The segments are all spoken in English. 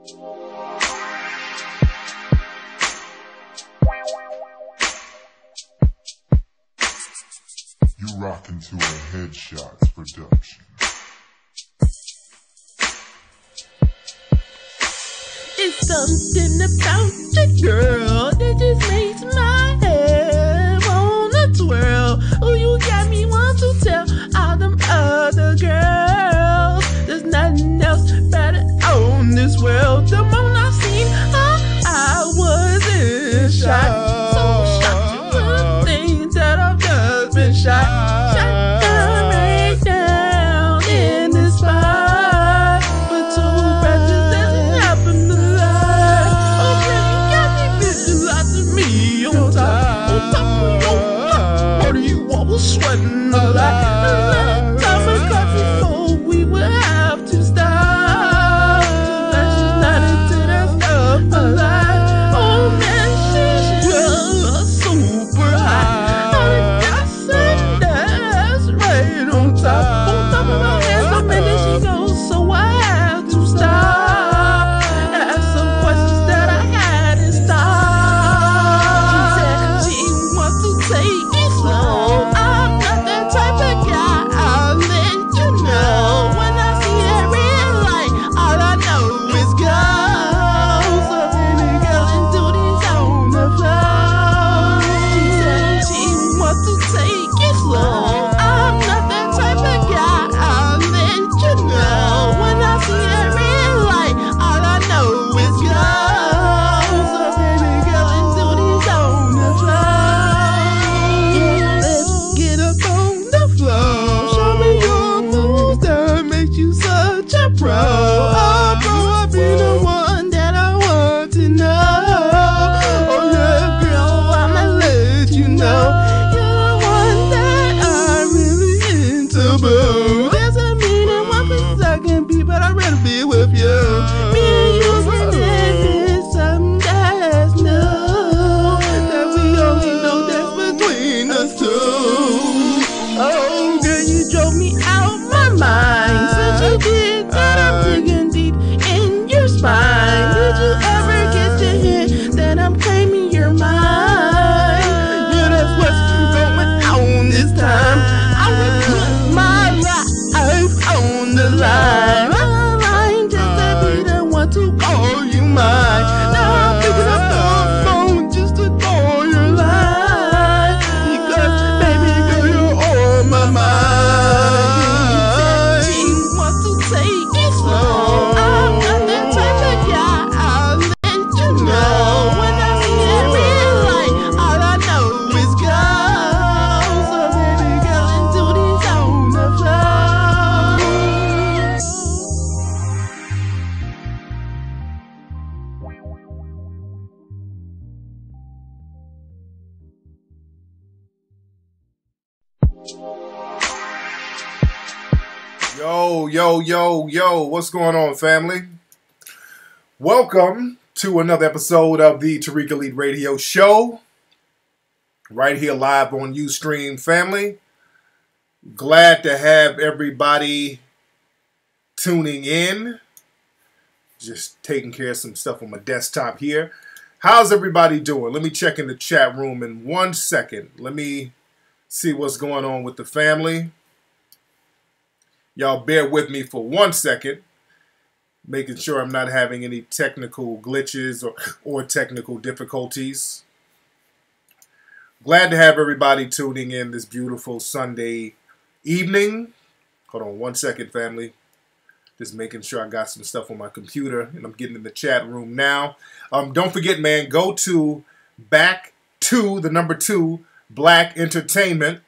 You rockin' to a Headshots production. It's something about the girl that just makes my head wanna twirl. Oh, you got me want to tell all them other girls there's nothing else better on this world. The moment I seen her, I was in shock. So shocked to the things that I've just been shot. Shot her right down in the spot. But too bad this doesn't happen a lot. Oh, man, you got me bitching lots of me on top of your what do you want? Was sweating a lot. A time of coffee, so we would have to stop. That's just not into that stuff a lot. Oh man, she's just super hot. I got some that's right on top of my hands. So many she goes, so I have to stop. Ask some questions that I hadn't stopped. She said she wants to take it slow. I'm not that type of guy. I'll let you know. When I see that red light, all I know is go. So baby girl, and do these on the floor. She said she wants to take it slow. I'm not that type of guy. I'll let you know. When I see that red light, all I know is go. So baby girl, and do these on the floor. Let's get up on the floor. Show me your moves that makes you such a pro. Oh, bro, I'll be the one that I want to know. Oh, yeah, girl, I'ma let you know. You're the one that I'm really into, boo. Doesn't mean that one place I can be, but I'd rather be with you. Me and you can dance something that's new. That we only know that's between us two. Oh, girl, you drove me out my mind. Since you did that, I'm digging deep in your spine. Did you ever get to hint that I'm claiming your mind? Yeah, that's what's going on this time. I will put my life on the line. My line just to be the one to call you mine. Now I'm picking up the phone just to call your line. Because, baby girl, you're on my mind. She wants to take it slow. I'm not that type of guy. I'll let you know. When I see that red light, all I know is go. So baby girl, and do these on the floor. Yo, what's going on, family? Welcome to another episode of the Tariq Elite Radio Show, right here live on Ustream, family. Glad to have everybody tuning in. Just taking care of some stuff on my desktop here. How's everybody doing? Let me check in the chat room in 1 second. Let me see what's going on with the family. Y'all bear with me for 1 second, making sure I'm not having any technical glitches or technical difficulties. Glad to have everybody tuning in this beautiful Sunday evening. Hold on 1 second, family. Just making sure I got some stuff on my computer, and I'm getting in the chat room now. Don't forget, man, go to back to the number 2 Black Entertainment.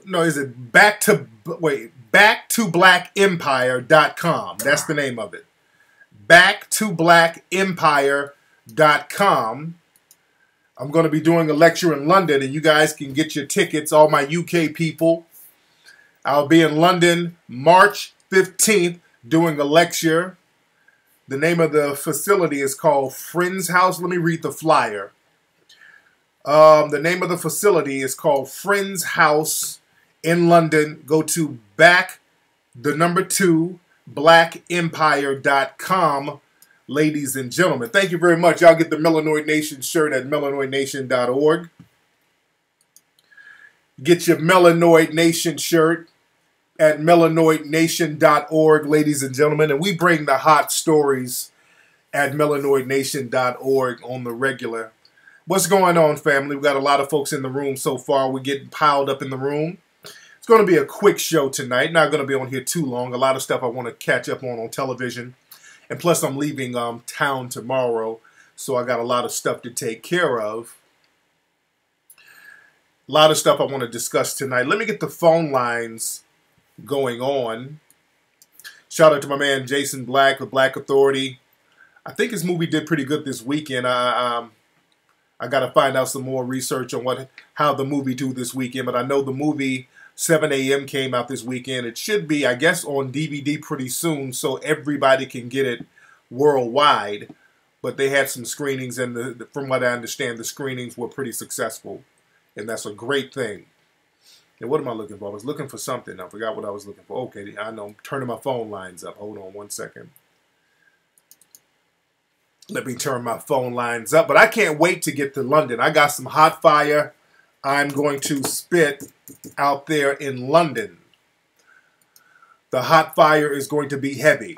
No, is it backtoblackempire.com. That's the name of it. Backtoblackempire.com. I'm going to be doing a lecture in London, and you guys can get your tickets, all my UK people. I'll be in London March 15th doing a lecture. The name of the facility is called Friends House. Let me read the flyer. The name of the facility is called Friends House in London. Go to back, the number 2, blackempire.com, ladies and gentlemen. Thank you very much. Y'all get the Melanoid Nation shirt at melanoidnation.org. Get your Melanoid Nation shirt at melanoidnation.org, ladies and gentlemen. And we bring the hot stories at melanoidnation.org on the regular. What's going on, family? We've got a lot of folks in the room so far. We're getting piled up in the room. It's going to be a quick show tonight. Not going to be on here too long. A lot of stuff I want to catch up on television. And plus, I'm leaving town tomorrow, so I got a lot of stuff to take care of. A lot of stuff I want to discuss tonight. Let me get the phone lines going on. Shout out to my man Jason Black, the Black Authority. I think his movie did pretty good this weekend. I got to find out some more research on how the movie do this weekend. But I know the movie 7 a.m. came out this weekend. It should be, I guess, on DVD pretty soon, so everybody can get it worldwide. But they had some screenings, and from what I understand, the screenings were pretty successful. And that's a great thing. And what am I looking for? I was looking for something. I forgot what I was looking for. Okay, I know. I'm turning my phone lines up. Hold on one second. Let me turn my phone lines up. But I can't wait to get to London. I got some hot fire I'm going to spit out there in London. The hot fire is going to be heavy.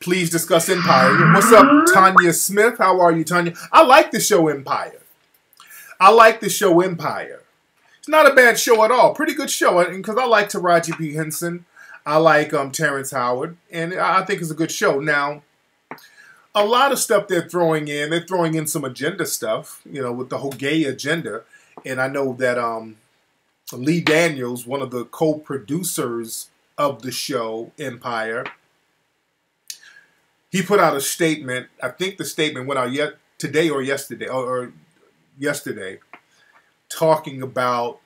Please discuss Empire. What's up, Tanya Smith? How are you, Tanya? I like the show Empire. I like the show Empire. It's not a bad show at all. Pretty good show. Because I like Taraji P. Henson. I like Terrence Howard. And I think it's a good show. Now, a lot of stuff they're throwing in some agenda stuff, you know, with the whole gay agenda. And I know that Lee Daniels, one of the co-producers of the show Empire, he put out a statement. I think the statement went out today or yesterday, or yesterday, talking about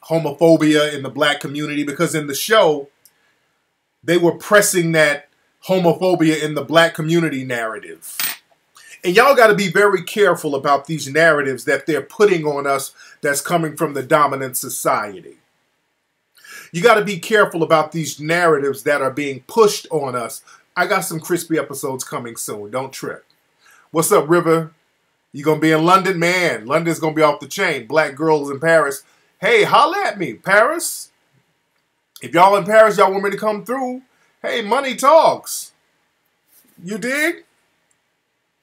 homophobia in the black community, because in the show, they were pressing that homophobia in the black community narrative. And y'all got to be very careful about these narratives that they're putting on us that's coming from the dominant society. You got to be careful about these narratives that are being pushed on us. I got some crispy episodes coming soon. Don't trip. What's up, River? You going to be in London? Man, London's going to be off the chain. Black girls in Paris. Hey, holla at me, Paris. If y'all in Paris, y'all want me to come through, hey, money talks. You dig?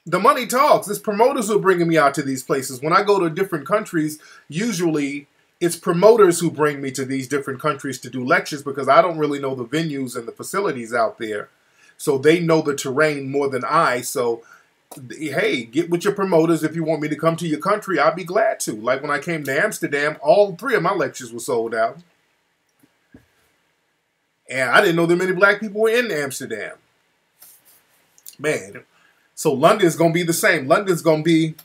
The money talks. It's promoters who are bringing me out to these places. When I go to different countries, usually it's promoters who bring me to these different countries to do lectures, because I don't really know the venues and the facilities out there. So they know the terrain more than I. So hey, get with your promoters. If you want me to come to your country, I'll be glad to. Like when I came to Amsterdam, all 3 of my lectures were sold out. And I didn't know that many black people were in Amsterdam. Man, so London's going to be the same. London's going to be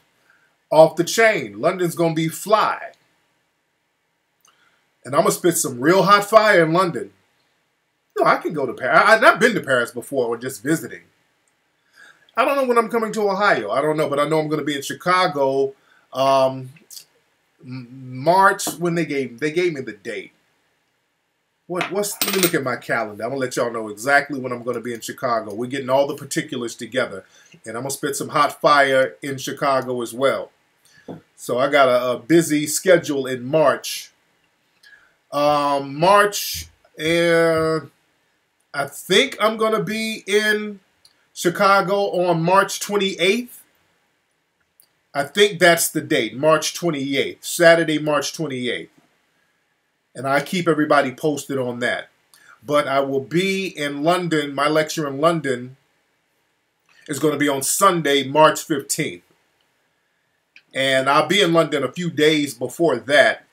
off the chain. London's going to be fly. And I'm going to spit some real hot fire in London. No, I can go to Paris. I've not been to Paris before, or just visiting. I don't know when I'm coming to Ohio. I don't know, but I know I'm going to be in Chicago March, when they gave me the date. Let me look at my calendar. I'm going to let y'all know exactly when I'm going to be in Chicago. We're getting all the particulars together. And I'm going to spit some hot fire in Chicago as well. So I got a busy schedule in March. I think I'm going to be in Chicago on March 28th. I think that's the date, March 28th, Saturday, March 28th. And I keep everybody posted on that. But I will be in London. My lecture in London is going to be on Sunday, March 15th. And I'll be in London a few days before that,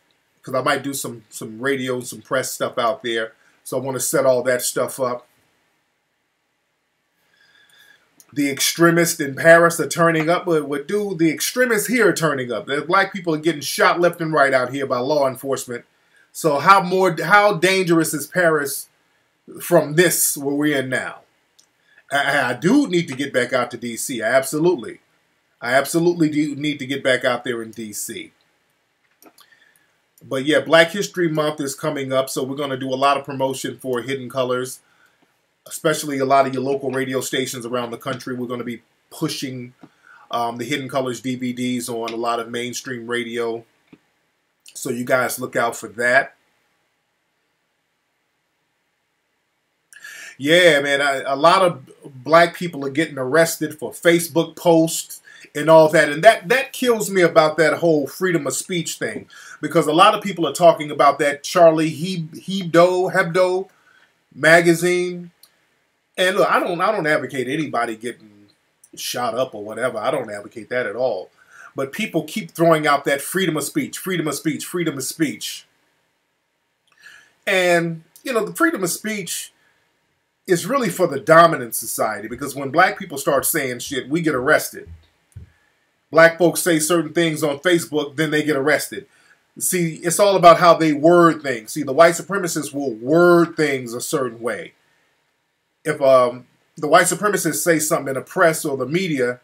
because I might do some radio, some press stuff out there. So I want to set all that stuff up. The extremists in Paris are turning up. But the extremists here are turning up. The black people are getting shot left and right out here by law enforcement. So how dangerous is Paris from this where we're in now? I do need to get back out to D.C. I absolutely do need to get back out there in D.C. But yeah, Black History Month is coming up, so we're going to do a lot of promotion for Hidden Colors. especially a lot of your local radio stations around the country. We're going to be pushing the Hidden Colors DVDs on a lot of mainstream radio. So you guys look out for that. Yeah, man, a lot of black people are getting arrested for Facebook posts and all that. And that kills me about that whole freedom of speech thing. Because a lot of people are talking about that Charlie Hebdo magazine. And look, I don't advocate anybody getting shot up or whatever. I don't advocate that at all. But people keep throwing out that freedom of speech, freedom of speech, freedom of speech. And, you know, the freedom of speech is really for the dominant society, because when black people start saying shit, we get arrested. Black folks say certain things on Facebook, then they get arrested. See, it's all about how they word things. See, the white supremacists will word things a certain way. If the white supremacists say something in the press or the media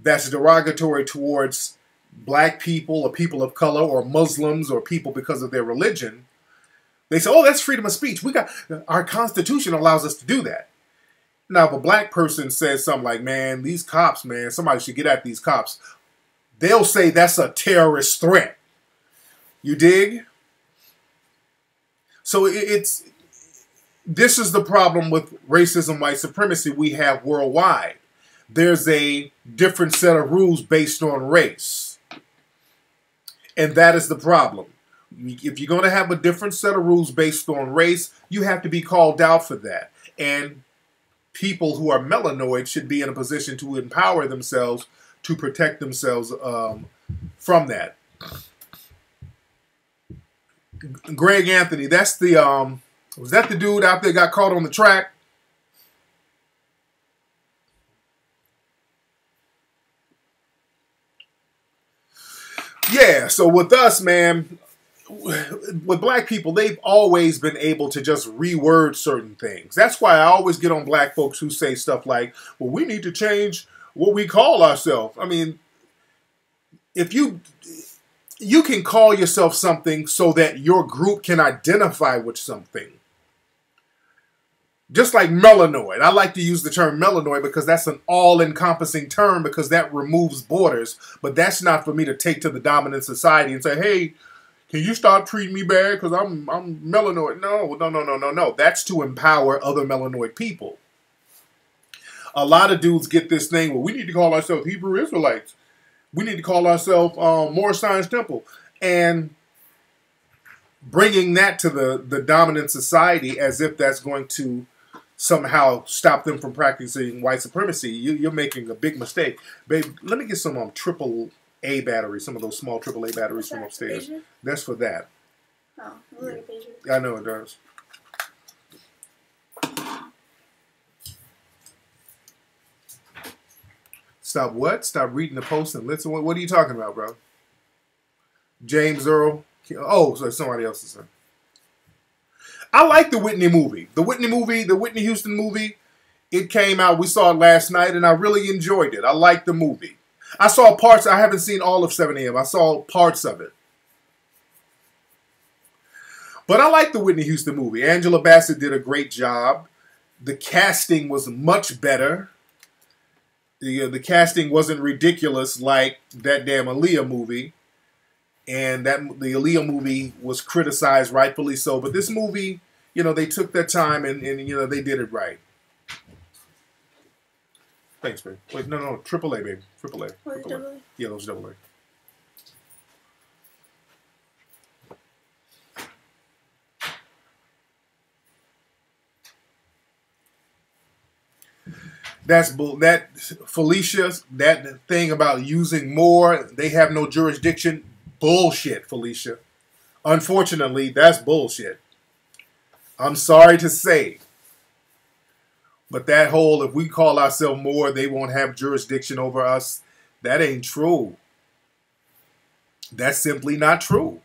that's derogatory towards black people or people of color or Muslims or people because of their religion, they say, oh, that's freedom of speech. Our Constitution allows us to do that. Now, if a black person says something like, man, these cops, man, somebody should get at these cops, they'll say that's a terrorist threat. You dig? So this is the problem with racism, white supremacy we have worldwide. There's a different set of rules based on race. And that is the problem. If you're going to have a different set of rules based on race, you have to be called out for that. And people who are melanoid should be in a position to empower themselves to protect themselves from that. Greg Anthony, that's the was that the dude out there got caught on the track? Yeah, so with us, man, with black people, they've always been able to just reword certain things. That's why I always get on black folks who say stuff like, well, we need to change what we call ourselves. I mean, if you can call yourself something so that your group can identify with something. Just like melanoid. I like to use the term melanoid because that's an all-encompassing term, because that removes borders. But that's not for me to take to the dominant society and say, hey, can you stop treating me bad because I'm melanoid? No. That's to empower other melanoid people. A lot of dudes get this thing, well, we need to call ourselves Hebrew Israelites. We need to call ourselves Moorish Science Temple. And bringing that to the dominant society as if that's going to somehow stop them from practicing white supremacy, you're making a big mistake. Babe, let me get some AAA batteries, some of those small AAA batteries from upstairs. Pager? That's for that. Oh, it looks like a pager. I know it does. Stop what? Stop reading the post and listen. What are you talking about, bro? James Earl. Oh, so somebody else is saying. I like the Whitney movie. The Whitney Houston movie. It came out. We saw it last night, and I really enjoyed it. I liked the movie. I saw parts. I haven't seen all of 7 a.m. I saw parts of it. But I like the Whitney Houston movie. Angela Bassett did a great job. The casting was much better. The casting wasn't ridiculous like that damn Aaliyah movie. And the Aaliyah movie was criticized, rightfully so. But this movie, you know, they took their time and you know, they did it right. Thanks, babe. Wait, no, AAA, baby. AAA. What is AA? Yeah, those AA. That Felicia, that thing about using more, they have no jurisdiction. Bullshit, Felicia. Unfortunately, that's bullshit. I'm sorry to say. But that whole, if we call ourselves more, they won't have jurisdiction over us, that ain't true. That's simply not true.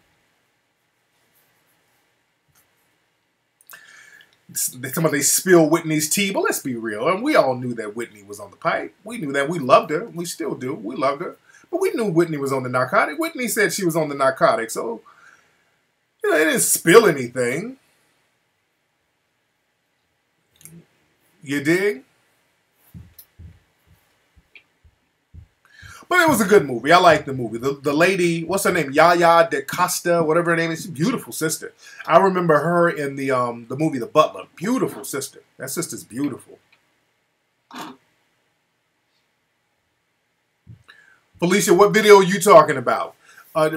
Somebody spill Whitney's tea, but let's be real. And we all knew that Whitney was on the pipe. We knew that. We loved her. We still do. We loved her. But we knew Whitney was on the narcotic. Whitney said she was on the narcotic. So, you know, it didn't spill anything. You dig? But it was a good movie. I liked the movie. The lady, what's her name? Yaya DaCosta, whatever her name is. She's a beautiful sister. I remember her in the movie The Butler. Beautiful sister. That sister's beautiful. Felicia, what video are you talking about?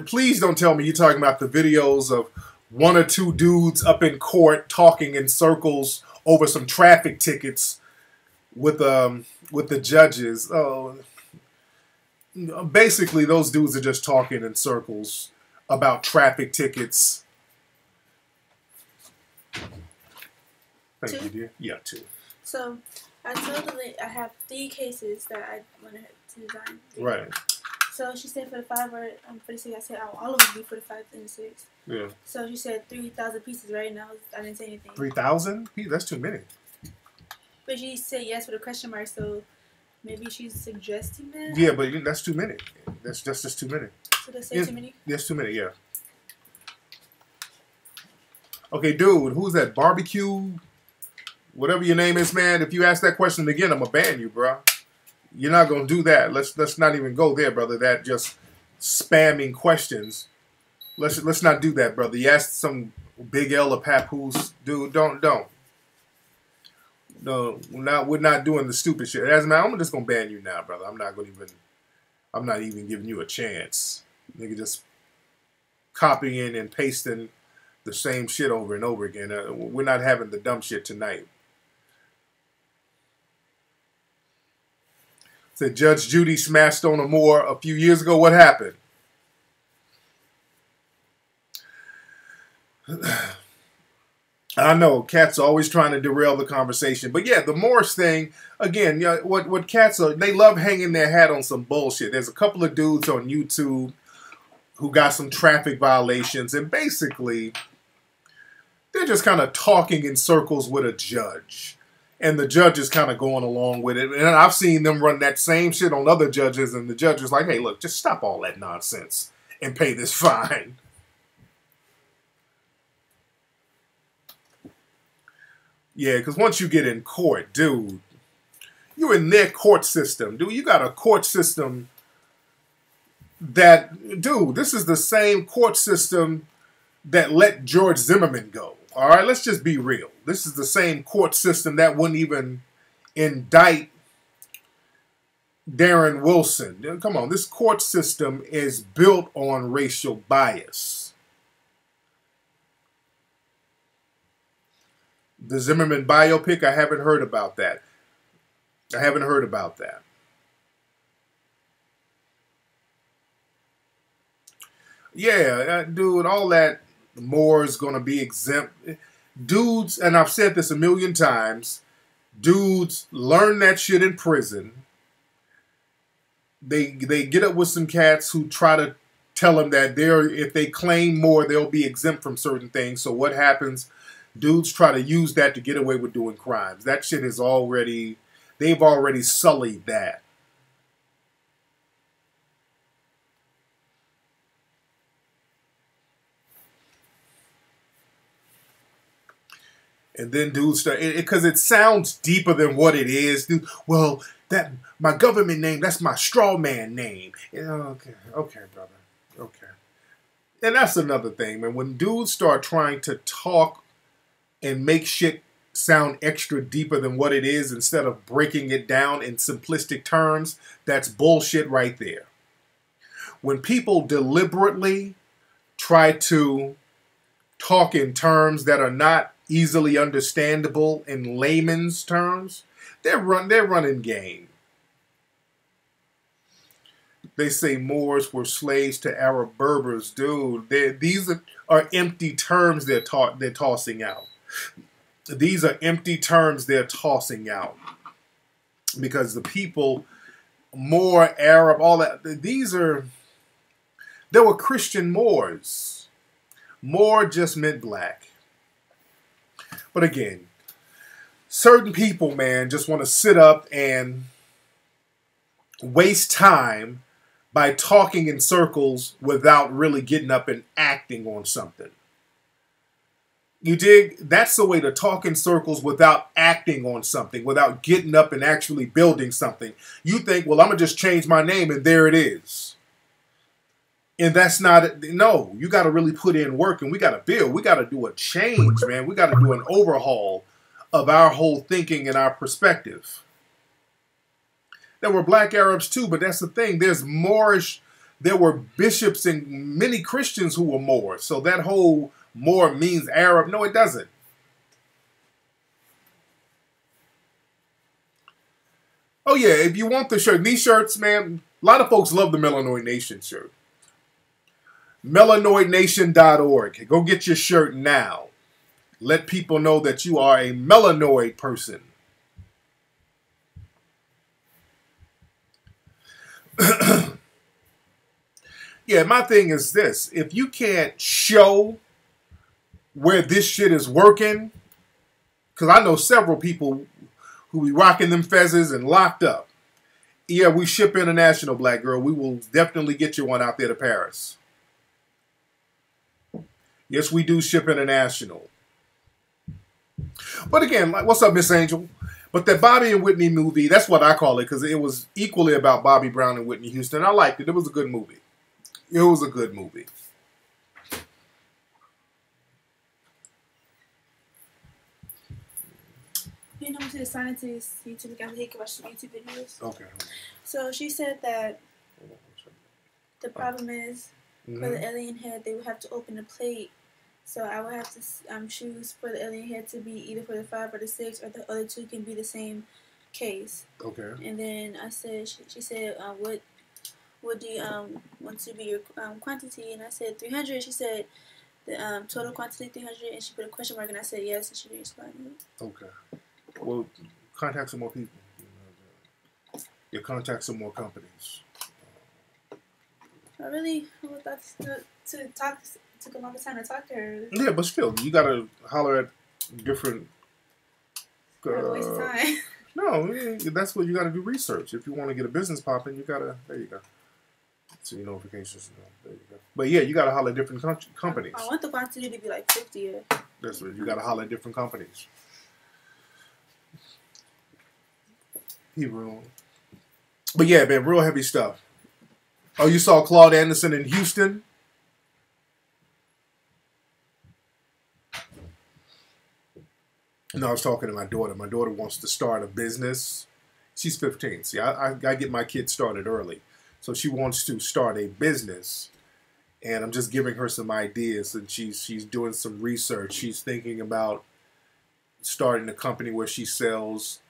Please don't tell me you're talking about the videos of one or two dudes up in court talking in circles over some traffic tickets with the judges. Oh, basically, those dudes are just talking in circles about traffic tickets. Thank you, dear. Yeah, two. So, I told her that I have 3 cases that I wanted her to design. Right. So, she said for the 5 or for the 6, I said all of them would be for the 5 and the 6. Yeah. So, she said 3,000 pieces right now. I didn't say anything. 3,000? That's too many. But she said yes with a question mark, so maybe she's suggesting that? Yeah, but that's too many. That's just too many. So, they say too many? That's too many, yeah. Okay, dude, who's that? Barbecue? Whatever your name is, man. If you ask that question again, I'm going to ban you, bro. You're not going to do that. Let's not even go there, brother. That just spamming questions. Let's not do that, brother. You asked some Big L or Papoose, dude. Don't. No, we're not doing the stupid shit. As a matter, I'm just gonna ban you now, brother. I'm not even giving you a chance. Nigga, just copying and pasting the same shit over and over again. We're not having the dumb shit tonight. Said Judge Judy smashed on Moore a few years ago. What happened? I know cats are always trying to derail the conversation, but yeah, the Morris thing again. Yeah, what cats are, they love hanging their hat on some bullshit. There's a couple of dudes on YouTube who got some traffic violations, and basically they're just kind of talking in circles with a judge, and the judge is kind of going along with it. And I've seen them run that same shit on other judges, and the judge is like, "Hey, look, just stop all that nonsense and pay this fine." Yeah, because once you get in court, dude, you're in their court system. Dude, you got a court system that, dude, this is the same court system that let George Zimmerman go. All right, let's just be real. This is the same court system that wouldn't even indict Darren Wilson. Come on, this court system is built on racial bias. The Zimmerman biopic, I haven't heard about that. Yeah, dude, all that more is going to be exempt. Dudes, and I've said this a million times, dudes learn that shit in prison. They get up with some cats who try to tell them that if they claim more, they'll be exempt from certain things. So what happens? Dudes try to use that to get away with doing crimes. That shit is they've already sullied that. And then dudes start, because it sounds deeper than what it is. Dude, well, that my government name, that's my straw man name. Okay, brother. Okay. And that's another thing, man. When dudes start trying to talk and make shit sound extra deeper than what it is instead of breaking it down in simplistic terms, that's bullshit right there. When people deliberately try to talk in terms that are not easily understandable in layman's terms, they're running game. They say Moors were slaves to Arab Berbers. Dude, these are empty terms they're tossing out. These are empty terms they're tossing out. Because the people, Moor, Arab, all that, there were Christian Moors. Moor just meant black. But again, certain people, man, just want to sit up and waste time by talking in circles without really getting up and acting on something. You dig? That's the way to talk in circles without acting on something, without getting up and actually building something. You think, well, I'm going to just change my name and there it is. And that's not, no, you got to really put in work and we got to build. We got to do a change, man. We got to do an overhaul of our whole thinking and our perspective. There were black Arabs too, but that's the thing. There's Moorish, there were bishops and many Christians who were Moor. So that whole Moor means Arab. No, it doesn't. Oh, yeah, if you want the shirt. These shirts, man, a lot of folks love the Melanoid Nation shirt. melanoidnation.org. Go get your shirt now. Let people know that you are a melanoid person. Yeah, my thing is this. If you can't show where this shit is working, because I know several people who be rocking them fezzes and locked up. Yeah, we ship international, black girl. We will definitely get you one out there to Paris. Yes, we do ship international. But again, like, what's up, Miss Angel? But that Bobby and Whitney movie, that's what I call it, because it was equally about Bobby Brown and Whitney Houston. I liked it. It was a good movie. It was a good movie. You know, to the scientist YouTube account, he can watch some YouTube videos. Okay. So she said that the problem is for the alien head, they would have to open the plate. So I would have to choose for the alien head to be either for the 5 or the 6, or the other 2 can be the same case. Okay. And then I said, she said, what do you want to be your quantity? And I said 300. She said the total quantity 300, and she put a question mark, and I said yes, and she didn't respond. Okay. Well, contact some more people. You contact some more companies. I really was about to talk. Took a long time to talk to her. Yeah, but still, you gotta holler at different. Waste of time. No, that's what you gotta do research. If you want to get a business popping, you gotta. There you go. See notifications. There you go. But yeah, you gotta holler at different companies. I want the quantity to be like 50. That's what you gotta holler at different companies. But yeah, man, real heavy stuff. Oh, you saw Claude Anderson in Houston? No, I was talking to my daughter. My daughter wants to start a business. She's 15. See, I get my kids started early. So she wants to start a business. And I'm just giving her some ideas. And she's doing some research. She's thinking about starting a company where she sells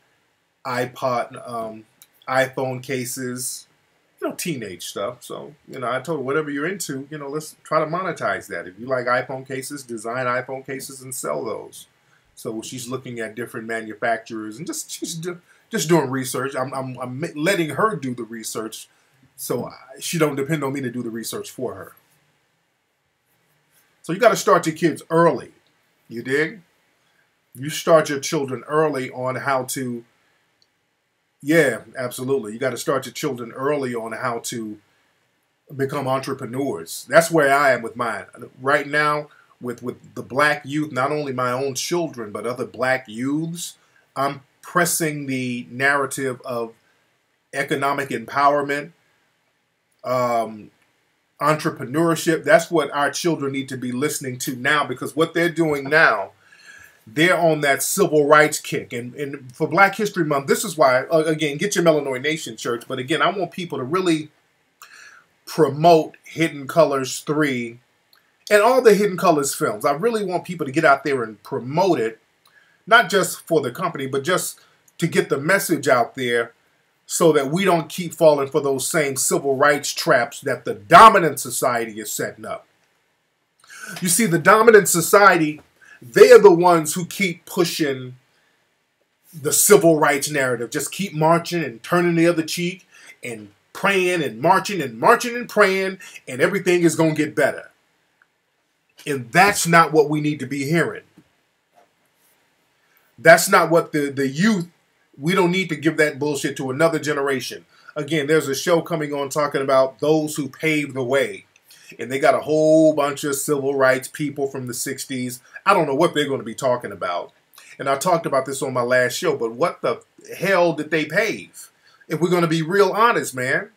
iPhone cases, teenage stuff. So, I told her, whatever you're into, let's try to monetize that. If you like iPhone cases, design iPhone cases and sell those. So she's looking at different manufacturers and she's just doing research. I'm letting her do the research, so she don't depend on me to do the research for her. So you got to start your kids early. You dig? You start your children early on how to. Yeah, absolutely. You got to start your children early on how to become entrepreneurs. That's where I am with mine right now. With the black youth, not only my own children, but other black youths, I'm pressing the narrative of economic empowerment, entrepreneurship. That's what our children need to be listening to now, because what they're doing now, they're on that civil rights kick. And for Black History Month, this is why, again, get your Melanoid Nation shirts. But again, I want people to really promote Hidden Colors 3 and all the Hidden Colors films. I really want people to get out there and promote it, not just for the company, but just to get the message out there so that we don't keep falling for those same civil rights traps that the dominant society is setting up. You see, the dominant society, they are the ones who keep pushing the civil rights narrative. Just keep marching and turning the other cheek and praying and marching and marching and praying, and everything is going to get better. And that's not what we need to be hearing. That's not what the youth, we don't need to give that bullshit to another generation. Again, there's a show coming on talking about those who paved the way. And they got a whole bunch of civil rights people from the 60s I don't know what they're going to be talking about. And I talked about this on my last show, but what the hell did they pave? If we're going to be real honest, man.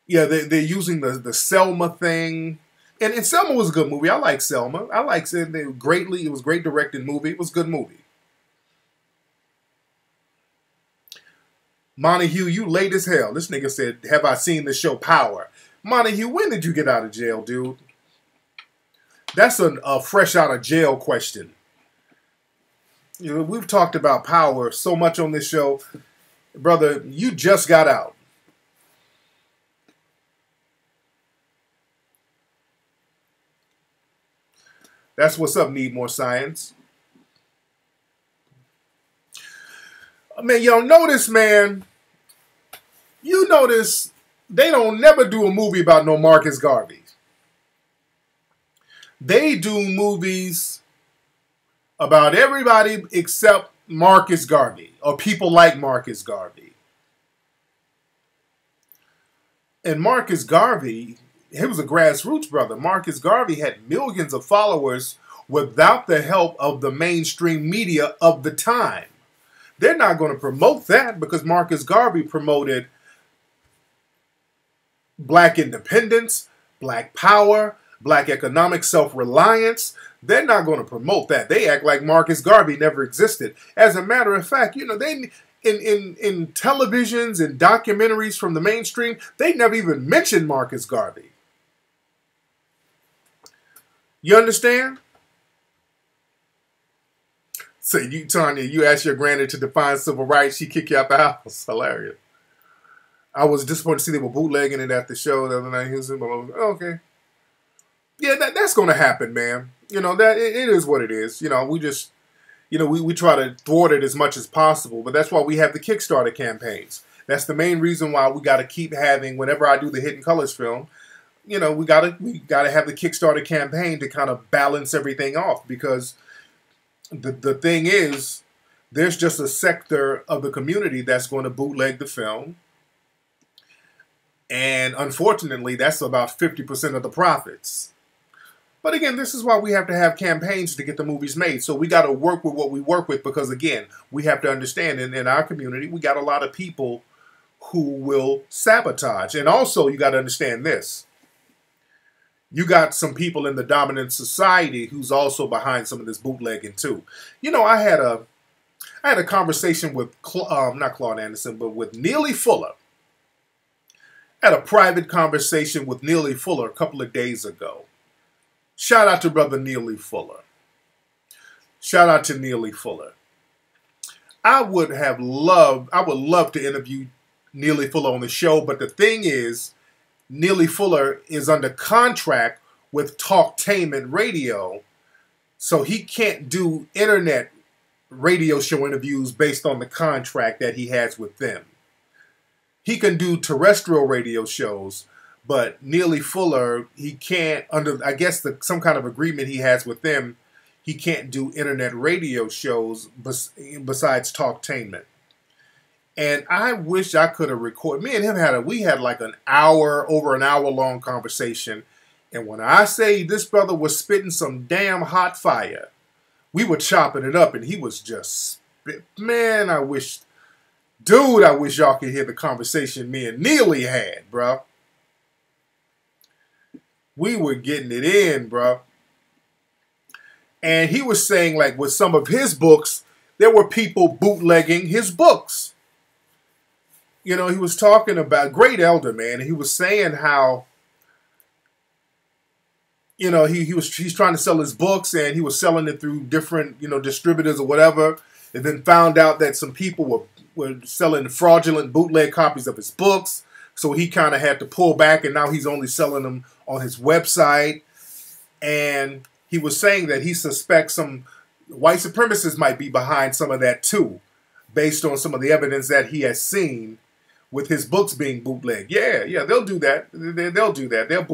Yeah, they're using the Selma thing. And Selma was a good movie. I like Selma. I liked it greatly. It was a great directed movie. It was a good movie. Montague, you late as hell. This nigga said, have I seen the show Power? Montague, when did you get out of jail, dude? That's a fresh out of jail question. You know, we've talked about Power so much on this show. Brother, you just got out. That's what's up, Need More Science. Man, y'all notice, man, you notice they don't never do a movie about no Marcus Garvey. They do movies about everybody except Marcus Garvey or people like Marcus Garvey. And Marcus Garvey, he was a grassroots brother. Marcus Garvey had millions of followers without the help of the mainstream media of the time. They're not going to promote that because Marcus Garvey promoted black independence, black power, black economic self-reliance. They're not going to promote that. They act like Marcus Garvey never existed. As a matter of fact, you know, they in televisions and documentaries from the mainstream, they never even mentioned Marcus Garvey. You understand? So you, Tanya, you asked your granny to define civil rights, she kicked you out the house. Hilarious. I was disappointed to see they were bootlegging it at the show the other night. He was like, okay. Yeah, that's going to happen, man. You know, that it is what it is. You know, we just, you know, we try to thwart it as much as possible. But that's why we have the Kickstarter campaigns. That's the main reason why we got to keep having, whenever I do the Hidden Colors film, you know, we gotta have the Kickstarter campaign to kind of balance everything off, because the thing is, there's just a sector of the community that's going to bootleg the film. And unfortunately, that's about 50% of the profits. But again, this is why we have to have campaigns to get the movies made. So we got to work with what we work with, because again, we have to understand in our community, we got a lot of people who will sabotage. And also, you got to understand this. You got some people in the dominant society who's also behind some of this bootlegging too. You know, I had a conversation with not Claude Anderson, but with Neely Fuller. I had a private conversation with Neely Fuller a couple of days ago. Shout out to brother Neely Fuller. Shout out to Neely Fuller. I would love to interview Neely Fuller on the show, but the thing is, Neely Fuller is under contract with Talktainment Radio, so he can't do internet radio show interviews based on the contract that he has with them. He can do terrestrial radio shows, but Neely Fuller, he can't, under, I guess, some kind of agreement he has with them, he can't do internet radio shows besides Talktainment. And I wish I could have recorded. Me and him we had like over an hour long conversation. And when I say this brother was spitting some damn hot fire, we were chopping it up and he was just man, I wish y'all could hear the conversation me and Neely had, bro. We were getting it in, bro. And he was saying, like, with some of his books, there were people bootlegging his books. You know, he was talking about great elder, man. And he was saying how, you know, he's trying to sell his books and he was selling it through different, you know, distributors or whatever. And then found out that some people were selling fraudulent bootleg copies of his books. So he kind of had to pull back, and now he's only selling them on his website. And he was saying that he suspects some white supremacists might be behind some of that too, based on some of the evidence that he has seen with his books being bootlegged. Yeah, they'll do that. They'll do that. They'll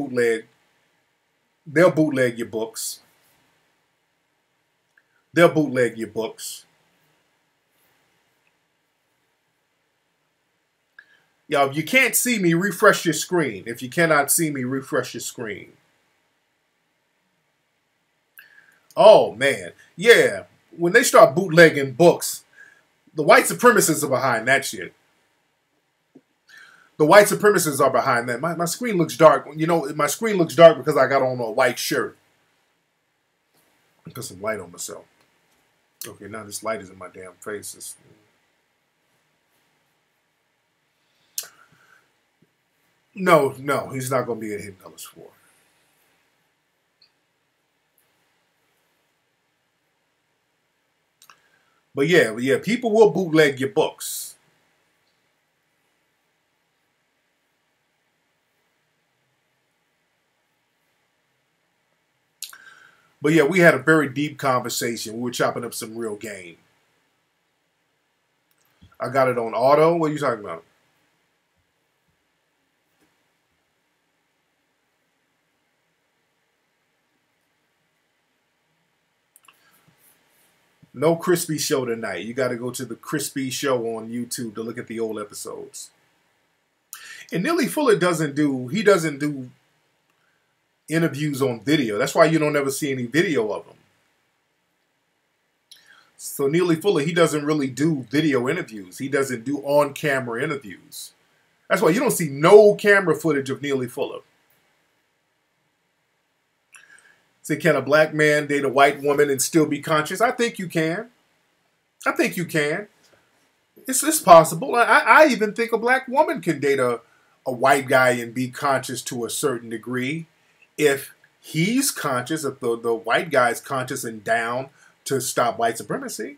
bootleg your books. They'll bootleg your books. Y'all, if you can't see me, refresh your screen. If you cannot see me, refresh your screen. Oh man, yeah. When they start bootlegging books, the white supremacists are behind that shit. The white supremacists are behind that. My screen looks dark. You know, my screen looks dark because I got on a white shirt. Put some light on myself. Okay, now this light is in my damn face. No, he's not going to be in Hidden Colors 4. But yeah, people will bootleg your books. But yeah, we had a very deep conversation. We were chopping up some real game. I got it on auto. What are you talking about? No Crispy Show tonight. You got to go to the Crispy Show on YouTube to look at the old episodes. And Neely Fuller doesn't do interviews on video. That's why you don't ever see any video of him. So Neely Fuller, he doesn't really do video interviews. He doesn't do on-camera interviews. That's why you don't see no camera footage of Neely Fuller. Say, can a black man date a white woman and still be conscious? I think you can. I think you can. It's possible. I even think a black woman can date a white guy and be conscious to a certain degree. If he's conscious, if the white guy's conscious and down to stop white supremacy.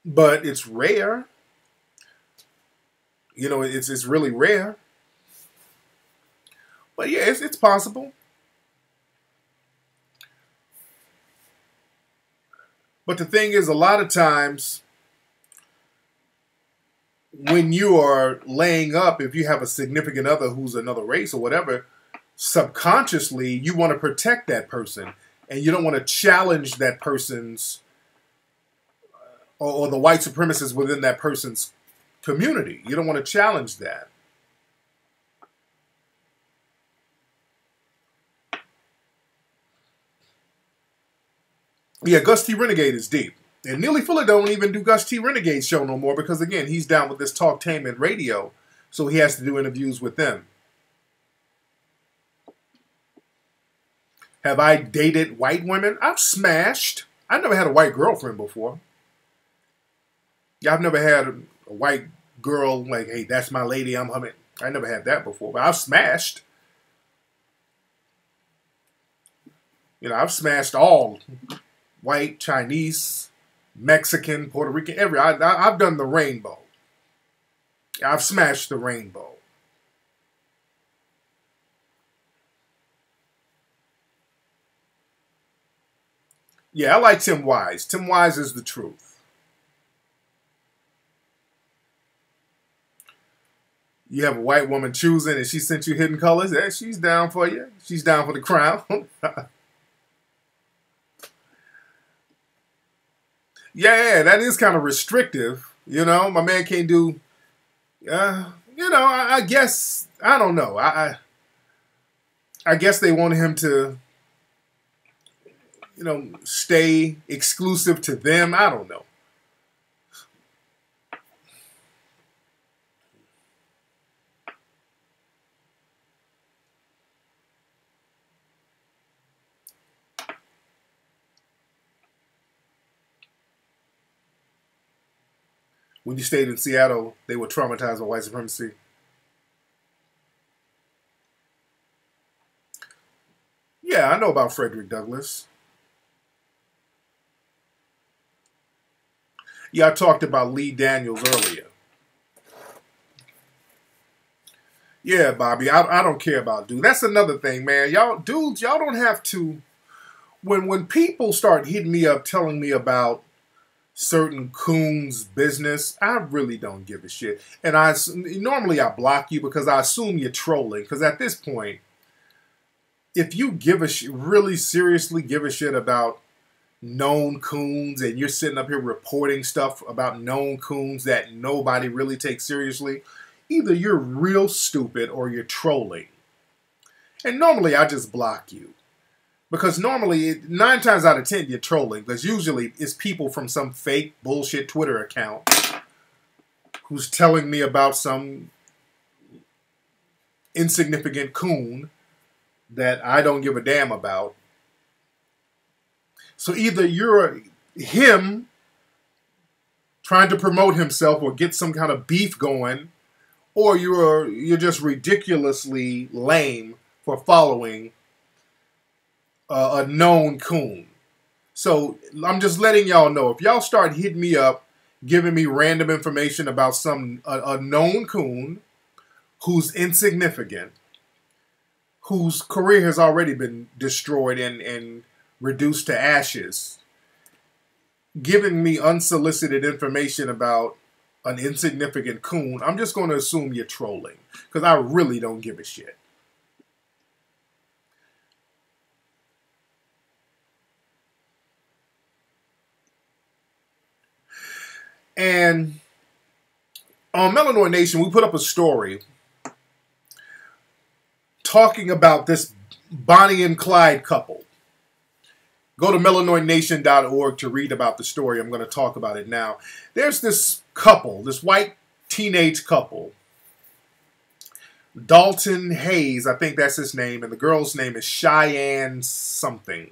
But it's rare. You know, it's really rare. But yeah, it's possible. But the thing is, a lot of times when you are laying up, if you have a significant other who's another race or whatever, subconsciously you want to protect that person. And you don't want to challenge that person's or the white supremacists within that person's community. You don't want to challenge that. Yeah, Gus T. Renegade is deep. And Neely Fuller don't even do Gus T. Renegade show no more because, again, he's down with this Talktainment Radio, so he has to do interviews with them. Have I dated white women? I've smashed. I never had a white girlfriend before. Yeah, I've never had a white girl like, hey, that's my lady, I'm humming. I never had that before, but I've smashed. You know, I've smashed all white, Chinese, Mexican, Puerto Rican, I've done the rainbow. I've smashed the rainbow. Yeah, I like Tim Wise. Tim Wise is the truth. You have a white woman choosing and she sent you Hidden Colors. Yeah, she's down for you. She's down for the crown. Yeah, that is kind of restrictive. You know, my man can't do, you know, I guess, I don't know. I guess they want him to, you know, stay exclusive to them. I don't know. When you stayed in Seattle, they were traumatized by white supremacy. Yeah, I know about Frederick Douglass. Yeah, I talked about Lee Daniels earlier. Yeah, Bobby, I don't care about dudes. That's another thing, man. Dudes, y'all don't have to. When people start hitting me up telling me about certain coons' business, I really don't give a shit. And normally I block you because I assume you're trolling. Because at this point, if you really seriously give a shit about known coons and you're sitting up here reporting stuff about known coons that nobody really takes seriously, either you're real stupid or you're trolling. And normally I just block you. Because normally, 9 times out of 10, you're trolling. Because usually it's people from some fake bullshit Twitter account who's telling me about some insignificant coon that I don't give a damn about. So either you're him trying to promote himself or get some kind of beef going, or you're just ridiculously lame for following a known coon. So I'm just letting y'all know, if y'all start hitting me up, giving me random information about a known coon who's insignificant, whose career has already been destroyed and reduced to ashes, giving me unsolicited information about an insignificant coon, I'm just going to assume you're trolling, because I really don't give a shit. And on Melanoid Nation, we put up a story talking about this Bonnie and Clyde couple. Go to melanoidnation.org to read about the story. I'm going to talk about it now. There's this couple, this white teenage couple. Dalton Hayes, I think that's his name, and the girl's name is Cheyenne something.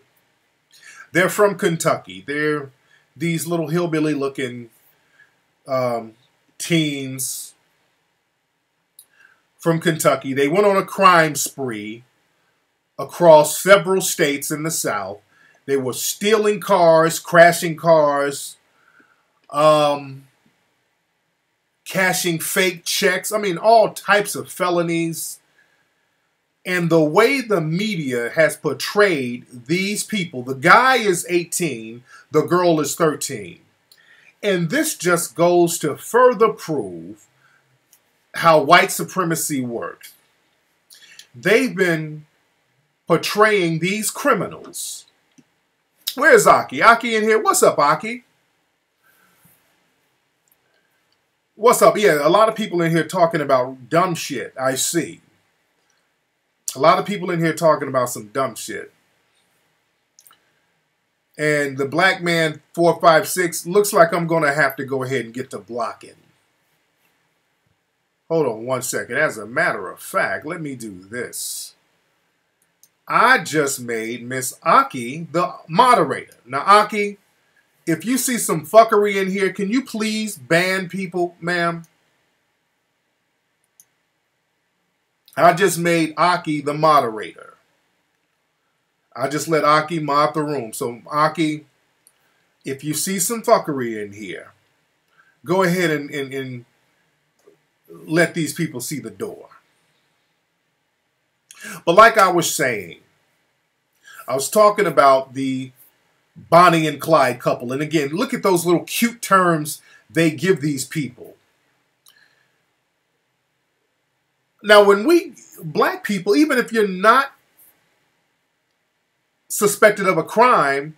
They're from Kentucky. They're these little hillbilly-looking teens from Kentucky. They went on a crime spree across several states in the South. They were stealing cars, crashing cars, cashing fake checks. I mean, all types of felonies. And the way the media has portrayed these people, the guy is 18, the girl is 13. And this just goes to further prove how white supremacy works. They've been portraying these criminals. Where's Aki? Aki in here? What's up, Aki? What's up? Yeah, a lot of people in here talking about dumb shit, I see. A lot of people in here talking about some dumb shit. And the Black Man 456 looks like I'm going to have to go ahead and get to blocking. Hold on one second. As a matter of fact, let me do this. I just made Miss Aki the moderator. Now, Aki, if you see some fuckery in here, can you please ban people, ma'am? I just made Aki the moderator. I just let Aki mod the room. So, Aki, if you see some fuckery in here, go ahead and let these people see the door. But like I was saying, I was talking about the Bonnie and Clyde couple. And again, look at those little cute terms they give these people. Now, when we, black people, even if you're not suspected of a crime,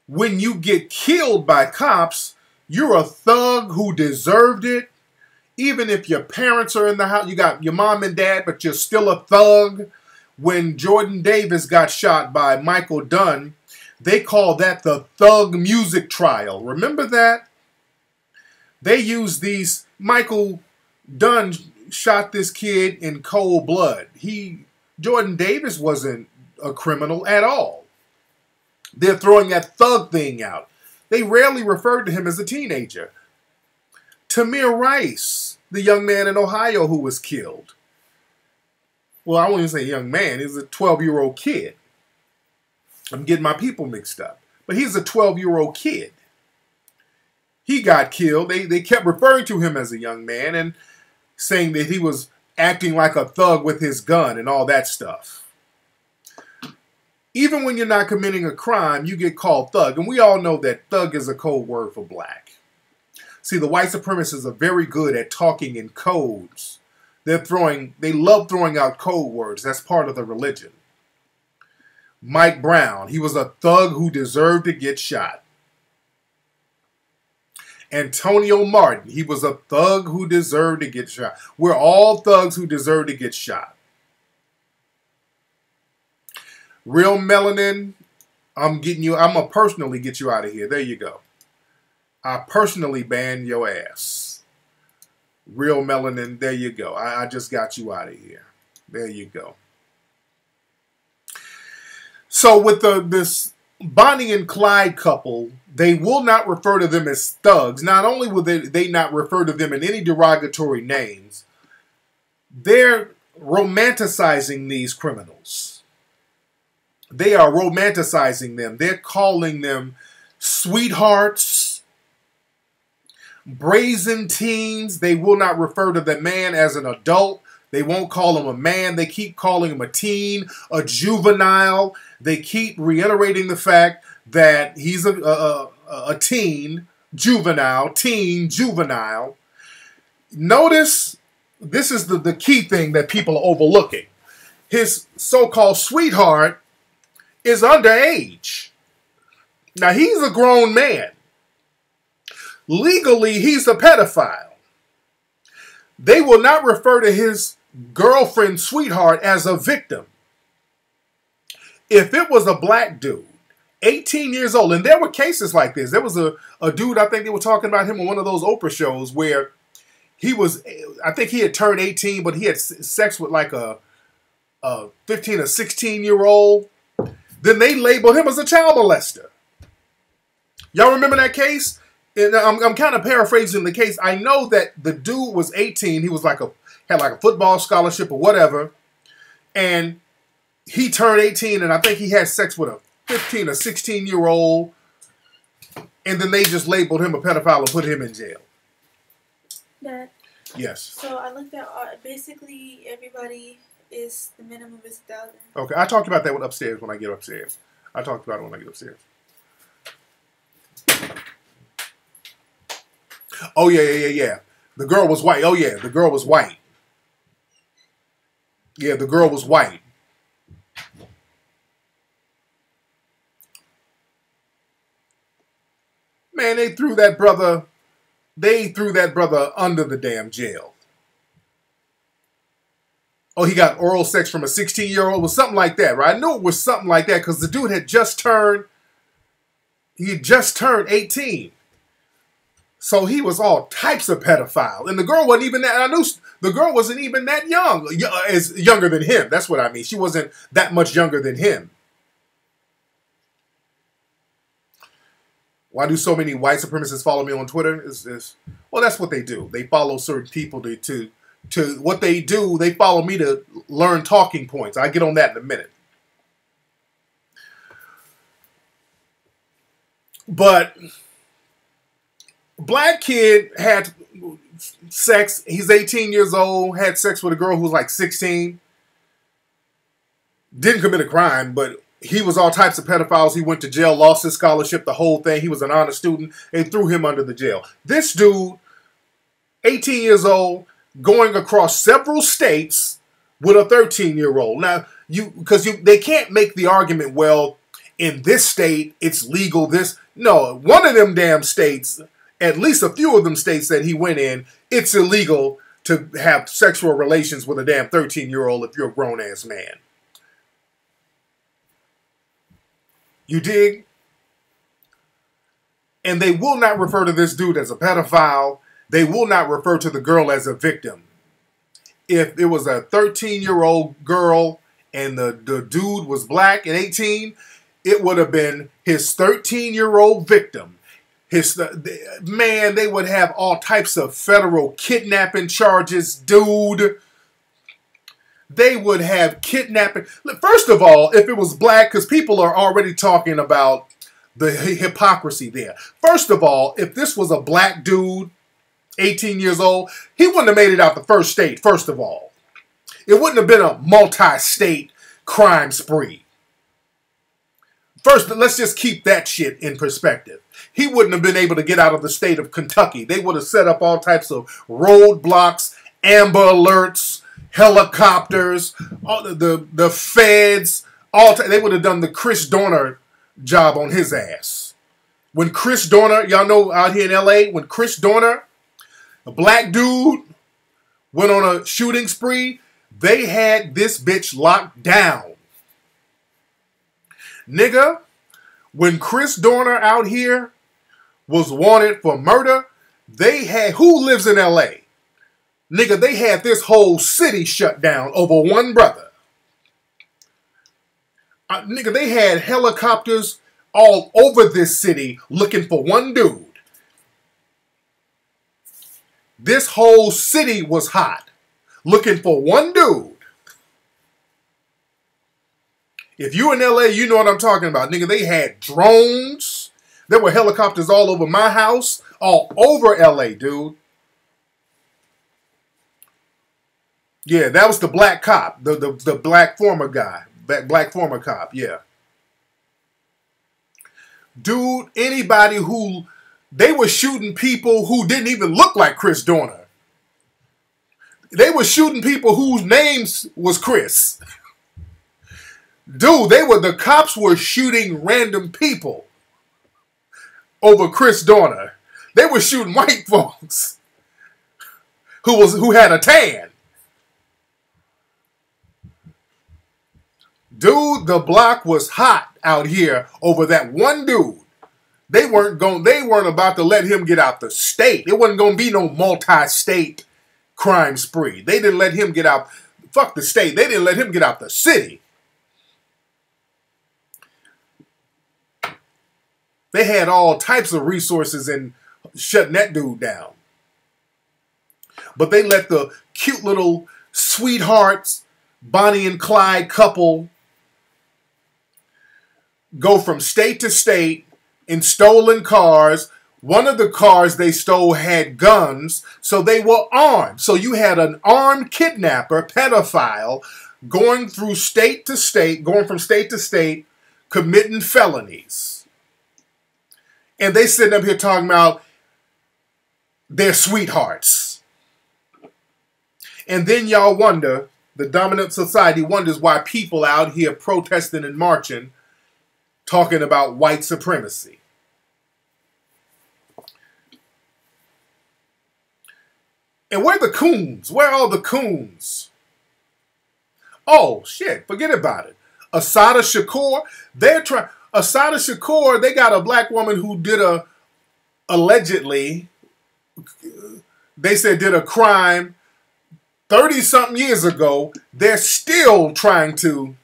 when you get killed by cops, you're a thug who deserved it. Even if your parents are in the house, you got your mom and dad, but you're still a thug. When Jordan Davis got shot by Michael Dunn, they call that the thug music trial. Remember that? They used these, Michael Dunn shot this kid in cold blood. Jordan Davis wasn't a criminal at all. They're throwing that thug thing out. They rarely referred to him as a teenager. Tamir Rice, the young man in Ohio who was killed. Well, I won't even say young man. He's a 12-year-old kid. I'm getting my people mixed up. But he's a 12-year-old kid. He got killed. They kept referring to him as a young man and saying that he was acting like a thug with his gun and all that stuff. Even when you're not committing a crime, you get called thug. And we all know that thug is a code word for black. See, the white supremacists are very good at talking in codes. They love throwing out code words. That's part of the religion. Mike Brown, he was a thug who deserved to get shot. Antonio Martin, he was a thug who deserved to get shot. We're all thugs who deserve to get shot. Real Melanin, I'm gonna personally get you out of here. There you go. I personally ban your ass. Real Melanin, there you go. I just got you out of here. There you go. So with this Bonnie and Clyde couple, they will not refer to them as thugs. Not only will they not refer to them in any derogatory names, they're romanticizing these criminals. They are romanticizing them. They're calling them sweethearts, brazen teens. They will not refer to the man as an adult. They won't call him a man. They keep calling him a teen, a juvenile. They keep reiterating the fact that he's a teen, juvenile, teen, juvenile. Notice, this is the key thing that people are overlooking. His so-called sweetheart is underage. Now, he's a grown man. Legally, he's a pedophile. They will not refer to his girlfriend, sweetheart, as a victim. If it was a black dude, 18 years old, and there were cases like this. There was a dude, I think they were talking about him on one of those Oprah shows where he was, I think he had turned 18, but he had sex with like a 15 or 16-year-old. Then they labeled him as a child molester. Y'all remember that case? And I'm kind of paraphrasing the case. I know that the dude was 18. He was had like a football scholarship or whatever. And he turned 18, and I think he had sex with a 15 or 16-year-old. And then they just labeled him a pedophile and put him in jail. Dad. Yes. So I looked at basically everybody is the minimum is 1,000. Okay, I talked about that one upstairs when I get upstairs. I talked about it when I get upstairs. Oh, yeah. The girl was white. Oh, yeah, the girl was white. Yeah, the girl was white. Man, they threw that brother under the damn jail. Oh, he got oral sex from a 16-year-old? It was something like that, right? I knew it was something like that because the dude had just turned 18. So he was all types of pedophile. And the girl wasn't even that, I knew the girl wasn't even that young, as younger than him. That's what I mean. She wasn't that much younger than him. Why do so many white supremacists follow me on Twitter? Well, that's what they do. They follow certain people to what they do. They follow me to learn talking points. I'll get on that in a minute. But black kid had sex. He's 18 years old, had sex with a girl who was like 16. Didn't commit a crime, but he was all types of pedophiles. He went to jail, lost his scholarship, the whole thing. He was an honor student. They threw him under the jail. This dude, 18 years old, going across several states with a 13-year-old. Now, they can't make the argument, well, in this state, it's legal. No, one of them damn states, at least a few of them states that he went in, it's illegal to have sexual relations with a damn 13-year-old if you're a grown-ass man. You dig? And they will not refer to this dude as a pedophile. They will not refer to the girl as a victim. If it was a 13-year-old girl and the dude was black and 18, it would have been his 13-year-old victim. Man, they would have all types of federal kidnapping charges, dude. They would have kidnapping. First of all, if it was black, because people are already talking about the hypocrisy there. First of all, if this was a black dude, 18 years old, he wouldn't have made it out the first state, first of all. It wouldn't have been a multi-state crime spree. First, let's just keep that shit in perspective. He wouldn't have been able to get out of the state of Kentucky. They would have set up all types of roadblocks, Amber Alerts, helicopters, all the feds. They would have done the Chris Dorner job on his ass. When Chris Dorner, y'all know out here in L.A., when Chris Dorner, a black dude, went on a shooting spree, they had this bitch locked down. Nigga, when Chris Dorner out here was wanted for murder, they had, who lives in LA? Nigga, they had this whole city shut down over one brother. Nigga, they had helicopters all over this city looking for one dude. This whole city was hot, looking for one dude. If you in LA, you know what I'm talking about. Nigga, they had drones. There were helicopters all over my house, all over LA, dude. Yeah, that was the black cop, the black former guy, black former cop, yeah. Dude, anybody who, they were shooting people who didn't even look like Chris Dorner. They were shooting people whose names was Chris. Dude, the cops were shooting random people over Chris Dorner. They were shooting white folks who had a tan. Dude, the block was hot out here over that one dude. They weren't about to let him get out the state. It wasn't going to be no multi-state crime spree. They didn't let him get out. Fuck the state. They didn't let him get out the city. They had all types of resources in shutting that dude down. But they let the cute little sweethearts, Bonnie and Clyde couple, go from state to state in stolen cars. One of the cars they stole had guns, so they were armed. So you had an armed kidnapper, pedophile, going through state to state, going from state to state, committing felonies. And they sitting up here talking about their sweethearts. And then y'all wonder, the dominant society wonders why people out here protesting and marching, talking about white supremacy. And where are the coons? Where are all the coons? Oh, shit, forget about it. Assata Shakur, Assata Shakur, they got a black woman who did allegedly, they said did a crime 30-something years ago. They're still trying to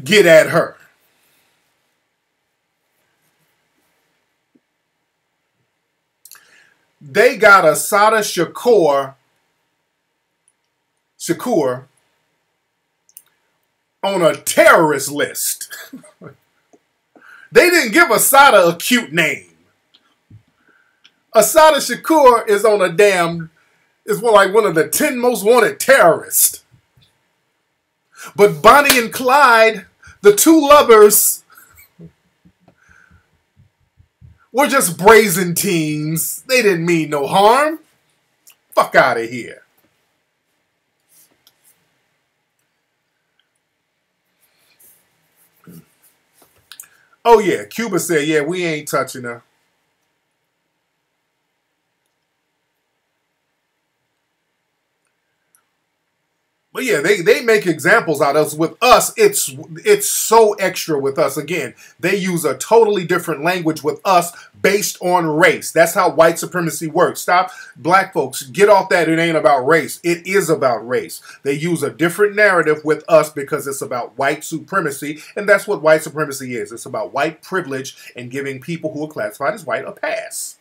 get at her. They got Assata Shakur on a terrorist list. They didn't give Assata a cute name. Assata Shakur is on is like one of the 10 most wanted terrorists. But Bonnie and Clyde, the two lovers, were just brazen teens. They didn't mean no harm. Fuck out of here. Oh yeah, Cuba said, yeah, we ain't touching her. But yeah, they make examples out of us. With us, it's so extra with us. Again, they use a totally different language with us based on race. That's how white supremacy works. Stop, black folks, get off that. It ain't about race. It is about race. They use a different narrative with us because it's about white supremacy, and that's what white supremacy is. It's about white privilege and giving people who are classified as white a pass.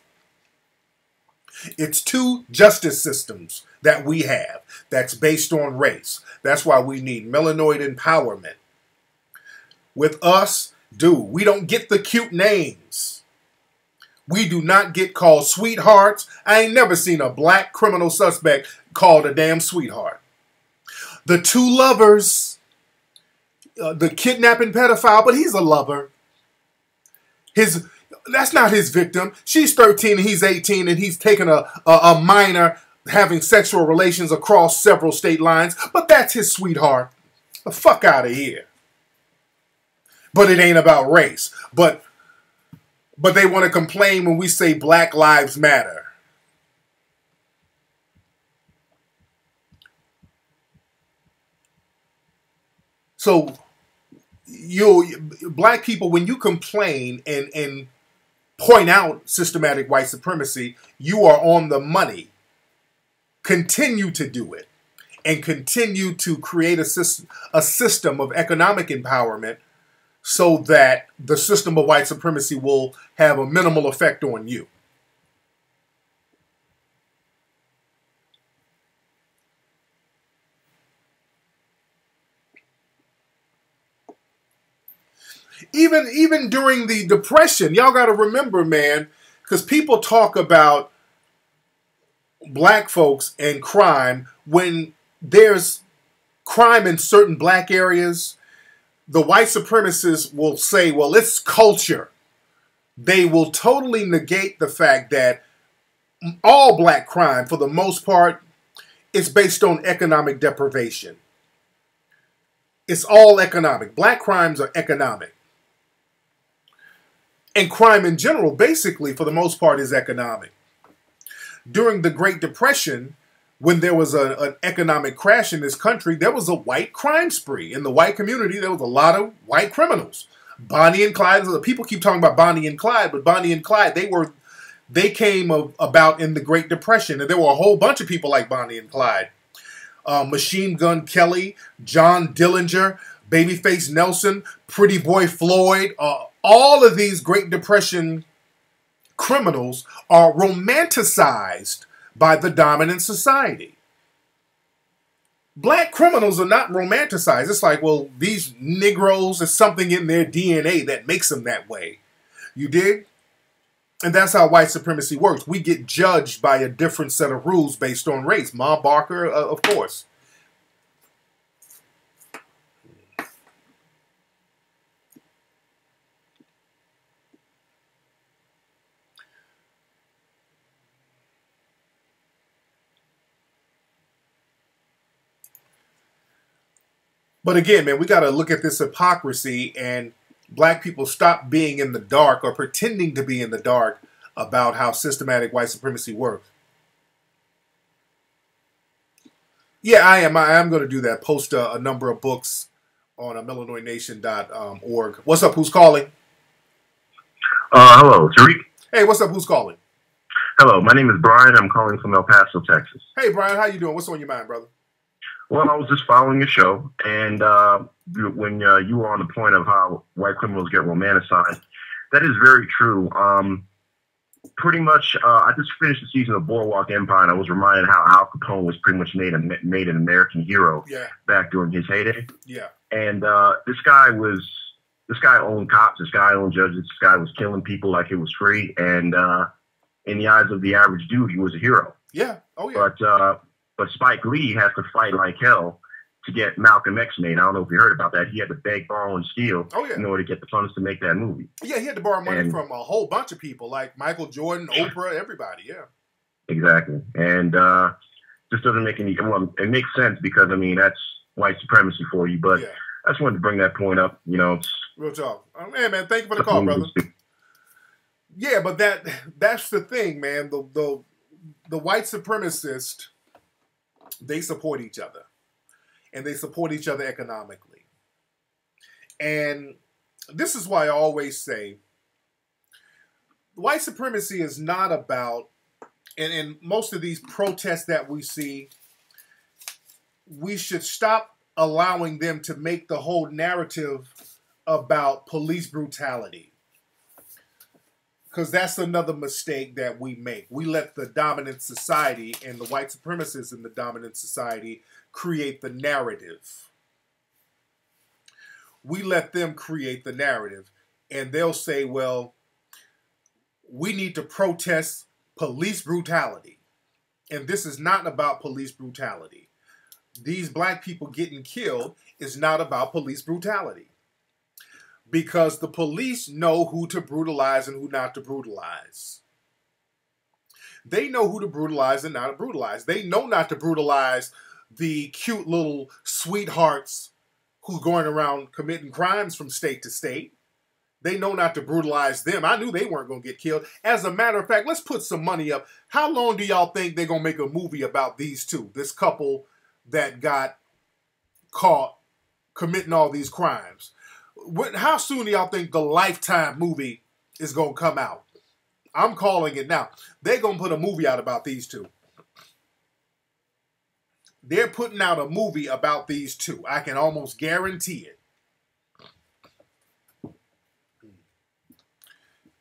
It's two justice systems that we have that's based on race. That's why we need melanoid empowerment. With us, we don't get the cute names. We do not get called sweethearts. I ain't never seen a black criminal suspect called a damn sweetheart. The two lovers, the kidnapping pedophile, but he's a lover. That's not his victim. She's 13 and he's 18 and he's taking a minor having sexual relations across several state lines, but that's his sweetheart. The fuck out of here. But it ain't about race. But they want to complain when we say Black Lives Matter. So black people, when you complain and point out systematic white supremacy, you are on the money. Continue to do it and continue to create a system of economic empowerment so that the system of white supremacy will have a minimal effect on you. Even during the Depression, y'all got to remember, man, because people talk about black folks and crime. When there's crime in certain black areas, the white supremacists will say, well, it's culture. They will totally negate the fact that all black crime, for the most part, is based on economic deprivation. It's all economic. Black crimes are economic. And crime in general, basically, for the most part, is economic. During the Great Depression, when there was an economic crash in this country, there was a white crime spree. In the white community, there was a lot of white criminals. Bonnie and Clyde, people keep talking about Bonnie and Clyde, but Bonnie and Clyde, they came about in the Great Depression, and there were a whole bunch of people like Bonnie and Clyde. Machine Gun Kelly, John Dillinger, Babyface Nelson, Pretty Boy Floyd, all of these Great Depression criminals are romanticized by the dominant society. Black criminals are not romanticized. It's like, well, these Negroes, there's something in their DNA that makes them that way. You dig? And that's how white supremacy works. We get judged by a different set of rules based on race. Ma Barker, of course. But again, man, we got to look at this hypocrisy, and black people stop being in the dark or pretending to be in the dark about how systematic white supremacy works. Yeah, I am going to do that. Post a number of books on MillinoisNation.org. What's up? Who's calling? Hello, Tariq. Hey, what's up? Who's calling? Hello, my name is Brian. I'm calling from El Paso, Texas. Hey, Brian, how you doing? What's on your mind, brother? Well, I was just following your show, and when you were on the point of how white criminals get romanticized, that is very true. Pretty much, I just finished the season of Boardwalk Empire, and I was reminded how Al Capone was pretty much made an American hero back during his heyday. Yeah. And this guy owned cops, this guy owned judges, this guy was killing people like it was free, and in the eyes of the average dude, he was a hero. Yeah. Oh yeah. But Spike Lee has to fight like hell to get Malcolm X made. I don't know if you heard about that. He had to beg, borrow, and steal in order to get the funds to make that movie. Yeah, he had to borrow money from a whole bunch of people, like Michael Jordan, Oprah, everybody. Yeah. Exactly. And just doesn't make any. Well, it makes sense because that's white supremacy for you. But I just wanted to bring that point up. It's real talk. Man, thank you for the call, brother. Yeah, but that's the thing, man. The white supremacist. They support each other, and they support each other economically. And this is why I always say white supremacy is not about, and most of these protests that we see, we should stop allowing them to make the whole narrative about police brutality. Because that's another mistake that we make. We let the dominant society and the white supremacists in the dominant society create the narrative. We let them create the narrative. And they'll say, well, we need to protest police brutality. And this is not about police brutality. These black people getting killed is not about police brutality. Because the police know who to brutalize and who not to brutalize. They know who to brutalize and not to brutalize. They know not to brutalize the cute little sweethearts who going around committing crimes from state to state. They know not to brutalize them. I knew they weren't going to get killed. As a matter of fact, let's put some money up. How long do y'all think they're going to make a movie about these two? This couple that got caught committing all these crimes. How soon do y'all think the Lifetime movie is gonna come out? I'm calling it now. They're gonna put a movie out about these two. They're putting out a movie about these two. I can almost guarantee it.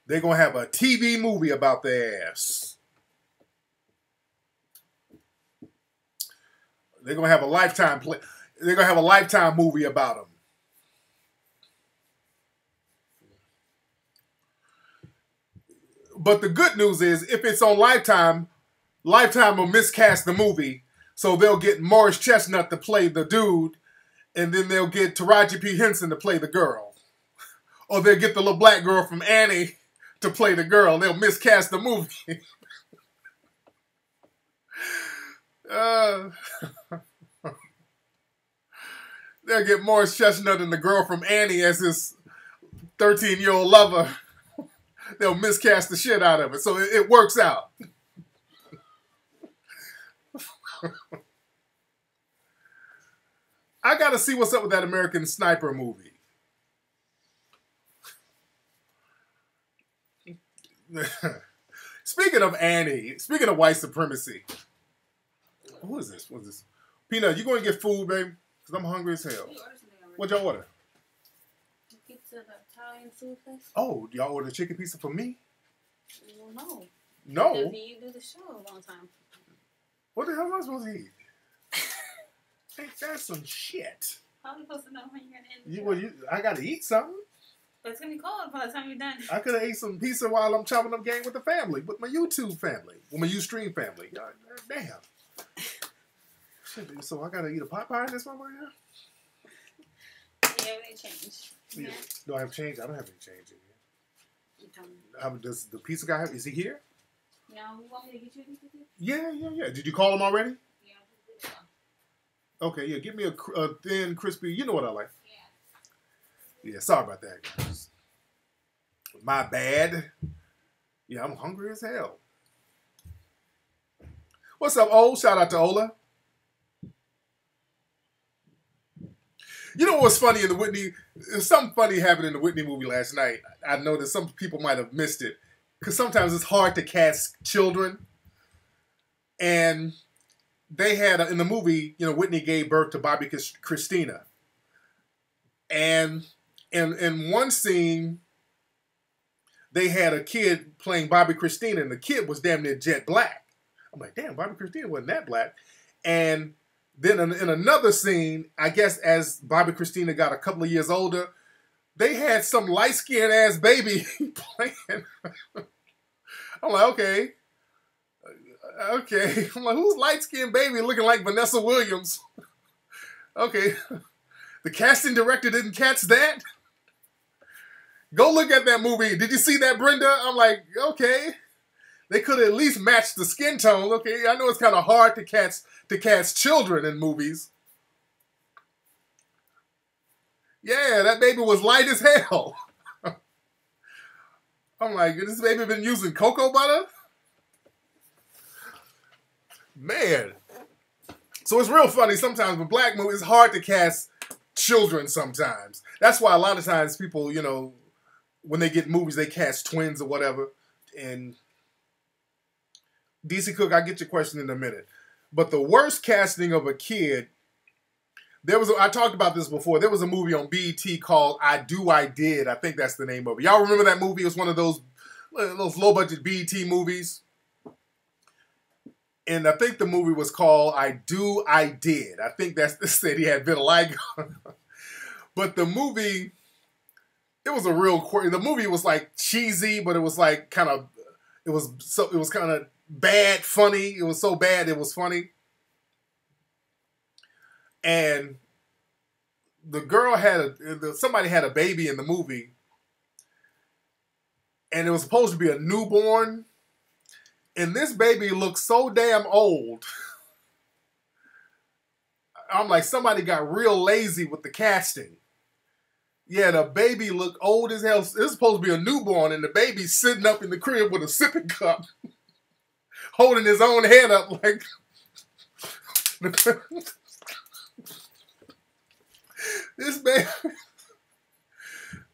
They're gonna have a TV movie about their ass. They're gonna have a Lifetime play. They're gonna have a Lifetime movie about them. But the good news is, if it's on Lifetime, Lifetime will miscast the movie, so they'll get Morris Chestnut to play the dude, and then they'll get Taraji P. Henson to play the girl, or they'll get the little black girl from Annie to play the girl. They'll miscast the movie. They'll get Morris Chestnut and the girl from Annie as his 13-year-old lover. They'll miscast the shit out of it, so it works out. I gotta see what's up with that American Sniper movie. Speaking of Annie, speaking of white supremacy, who is this? What is this? Peanut, you going to get food, babe? Because I'm hungry as hell. What'd y'all order? Pizza, the Italian food place. Oh, y'all ordered chicken pizza for me? Well, no. No. Because you do the show a long time. What the hell am I supposed to eat? Ain't that some shit? How are we supposed to know when you're going to end the show? I got to eat something. But it's going to be cold by the time you're done. I could have ate some pizza while I'm chopping up game with the family, with my YouTube family, with my Ustream family. God, damn. Shit, so I got to eat a pot pie in this one right now? Yeah, they changed. Yeah. Yeah. Do I have change? I don't have any change in here. You tell me. Does the pizza guy have, is he here? No, you want me to get you a pizza? Yeah. Did you call him already? Yeah. Okay, yeah, give me a thin, crispy, you know what I like. Yeah. Yeah, sorry about that, guys. My bad. Yeah, I'm hungry as hell. What's up, Ola? Shout out to Ola. You know what's funny in the Whitney? Something funny happened in the Whitney movie last night. I know that some people might have missed it. Because sometimes it's hard to cast children. And they had, in the movie, you know, Whitney gave birth to Bobby Christina. And in one scene, they had a kid playing Bobby Christina, and the kid was damn near jet black. I'm like, damn, Bobby Christina wasn't that black. And then in another scene, I guess as Bobby Christina got a couple of years older, they had some light-skinned ass baby playing. I'm like, okay. I'm like, who's light-skinned baby looking like Vanessa Williams? Okay. The casting director didn't catch that? Go look at that movie. Did you see that, Brenda? I'm like, okay. They could at least match the skin tone. Okay, I know it's kind of hard to cast children in movies. Yeah, that baby was light as hell. I'm like, this baby been using cocoa butter? Man. So it's real funny sometimes with black movies. It's hard to cast children sometimes. That's why a lot of times people, you know, when they get movies, they cast twins or whatever. And DC Cook, I'll get your question in a minute. But the worst casting of a kid, I talked about this before. There was a movie on BET called I Do, I Did. I think that's the name of it. Y'all remember that movie? It was one of those low-budget BET movies. And I think the movie was called I Do, I Did. I think that's said he had vitiligo. But the movie, it was a real quirky. The movie was like cheesy, but it was like kind of, it was kind of bad, funny. It was so bad, it was funny. And the girl somebody had a baby in the movie, and it was supposed to be a newborn. And this baby looked so damn old. I'm like, somebody got real lazy with the casting. Yeah, the baby looked old as hell. It's supposed to be a newborn, and the baby's sitting up in the crib with a sipping cup, holding his own head up like...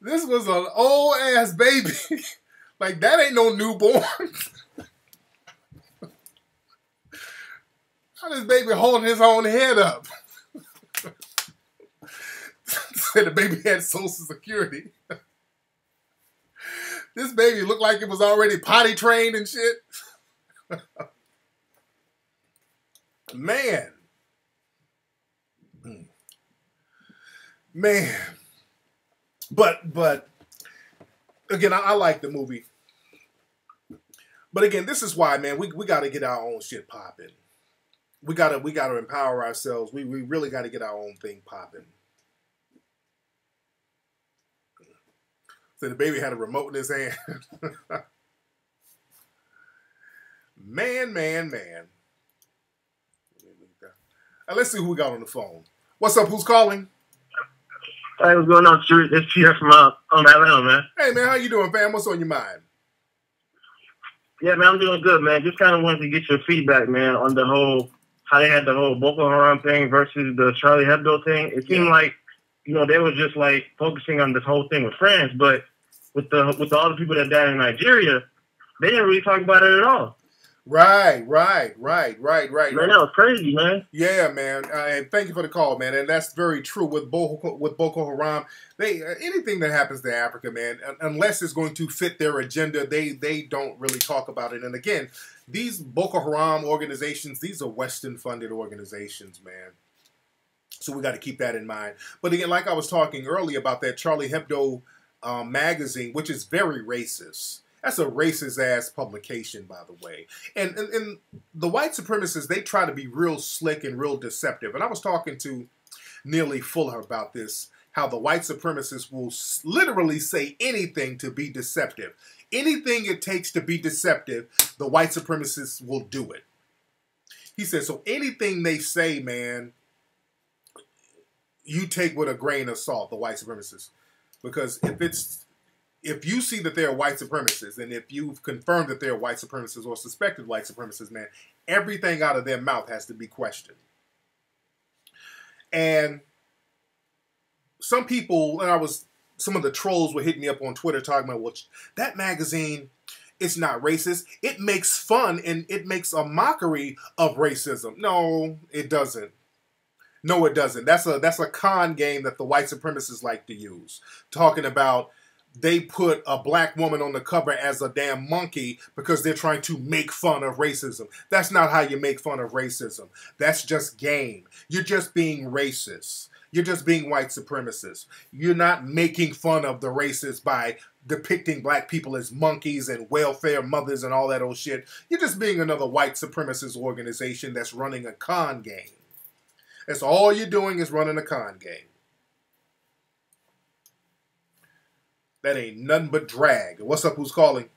This was an old ass baby. Like, that ain't no newborn. How this baby holding his own head up? Said the baby had Social Security. This baby looked like it was already potty trained and shit. Man. Man. But again, I like the movie. But again, this is why, man, we got to get our own shit popping. We gotta empower ourselves. We really got to get our own thing popping. So the baby had a remote in his hand. Man. Let's see who we got on the phone. What's up? Who's calling? Hey, what's going on, Tariq? It's Pierre from Atlanta, man. Hey, man, how you doing, fam? What's on your mind? Yeah, man, I'm doing good, man. Just kind of wanted to get your feedback, man, on the whole, how they had the whole Boko Haram thing versus the Charlie Hebdo thing. It seemed like, you know, they were just like focusing on this whole thing with France, but with all the people that died in Nigeria, they didn't really talk about it at all. Right. Man, that was crazy, man. Yeah, man. And thank you for the call, man. And that's very true with Boko Haram. They anything that happens to Africa, man, unless it's going to fit their agenda, they don't really talk about it. And again, these Boko Haram organizations, these are Western-funded organizations, man. So we got to keep that in mind. But again, like I was talking earlier about that Charlie Hebdo magazine, which is very racist. That's a racist-ass publication, by the way. And the white supremacists, they try to be real slick and real deceptive. And I was talking to Neely Fuller about this, how the white supremacists will literally say anything to be deceptive. Anything it takes to be deceptive, the white supremacists will do it. He said, so anything they say, man, you take with a grain of salt, the white supremacists. Because if you see that they're white supremacists, and if you've confirmed that they're white supremacists or suspected white supremacists, man, everything out of their mouth has to be questioned. And some people, some of the trolls were hitting me up on Twitter talking about, well, that magazine, it's not racist. It makes fun and it makes a mockery of racism. No, it doesn't. No, it doesn't. That's a con game that the white supremacists like to use. Talking about they put a black woman on the cover as a damn monkey because they're trying to make fun of racism. That's not how you make fun of racism. That's just game. You're just being racist. You're just being white supremacist. You're not making fun of the racists by depicting black people as monkeys and welfare mothers and all that old shit. You're just being another white supremacist organization that's running a con game. That's all you're doing is running a con game. That ain't nothing but drag. What's up? Who's calling?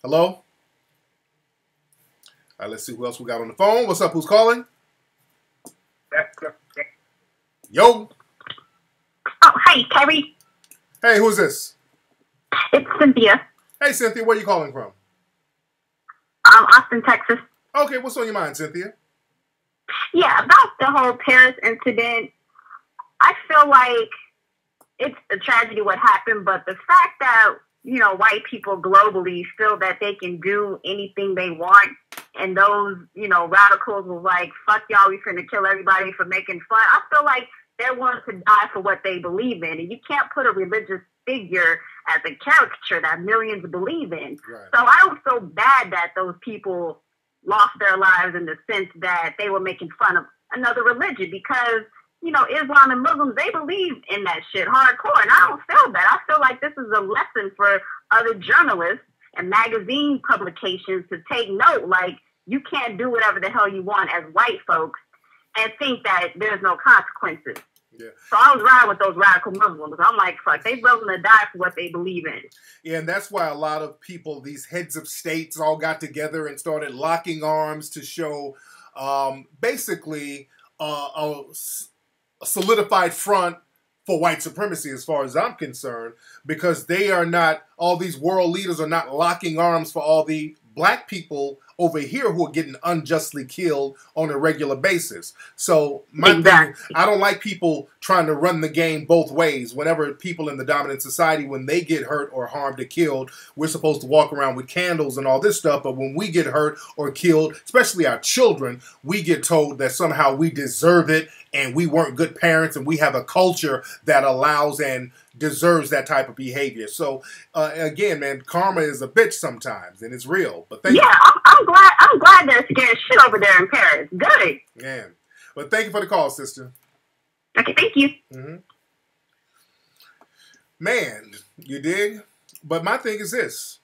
Hello? All right, let's see who else we got on the phone. What's up? Who's calling? Yo. Oh, hey, Terry. Hey, who's this? It's Cynthia. Hey, Cynthia. Where are you calling from? Austin, Texas. Okay, what's on your mind, Cynthia? Yeah, about the whole Paris incident, I feel like it's a tragedy what happened, but the fact that, you know, white people globally feel that they can do anything they want, and those, you know, radicals was like, fuck y'all, we finna kill everybody for making fun. I feel like they're willing to die for what they believe in, and you can't put a religious figure as a caricature that millions believe in. Right. So I don't feel bad that those people lost their lives in the sense that they were making fun of another religion, because, you know, Islam and Muslims, they believe in that shit hardcore, and I don't feel that. I feel like this is a lesson for other journalists and magazine publications to take note. Like, you can't do whatever the hell you want as white folks and think that there's no consequences. Yeah. So I was riding with those radical Muslims. I'm like, fuck, they willing to die for what they believe in. Yeah, and that's why a lot of people, these heads of states, all got together and started locking arms to show basically a solidified front for white supremacy, as far as I'm concerned, because they are not, all these world leaders are not locking arms for all the black people over here who are getting unjustly killed on a regular basis. So my thing, I don't like people trying to run the game both ways. Whenever people in the dominant society, when they get hurt or harmed or killed, we're supposed to walk around with candles and all this stuff. But when we get hurt or killed, especially our children, we get told that somehow we deserve it and we weren't good parents, and we have a culture that allows and deserves that type of behavior. So again, man, karma is a bitch sometimes, and it's real. But thank you. I'm glad they're scared shit over there in Paris. Good. Man, but thank you for the call, sister. Okay, thank you. Man, you dig? But my thing is this.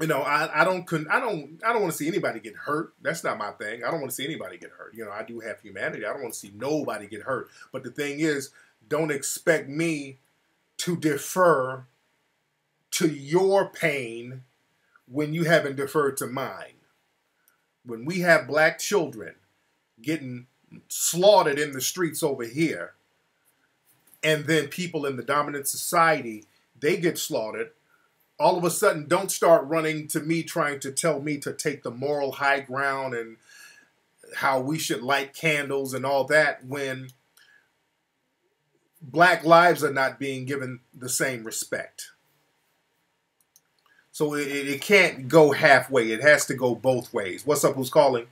You know, I don't want to see anybody get hurt. That's not my thing. I don't want to see anybody get hurt. You know, I do have humanity. I don't want to see nobody get hurt. But the thing is, don't expect me to defer to your pain when you haven't deferred to mine. When we have black children getting slaughtered in the streets over here, and then people in the dominant society, they get slaughtered, all of a sudden don't start running to me trying to tell me to take the moral high ground and how we should light candles and all that when black lives are not being given the same respect. So it can't go halfway. It has to go both ways. What's up? Who's calling?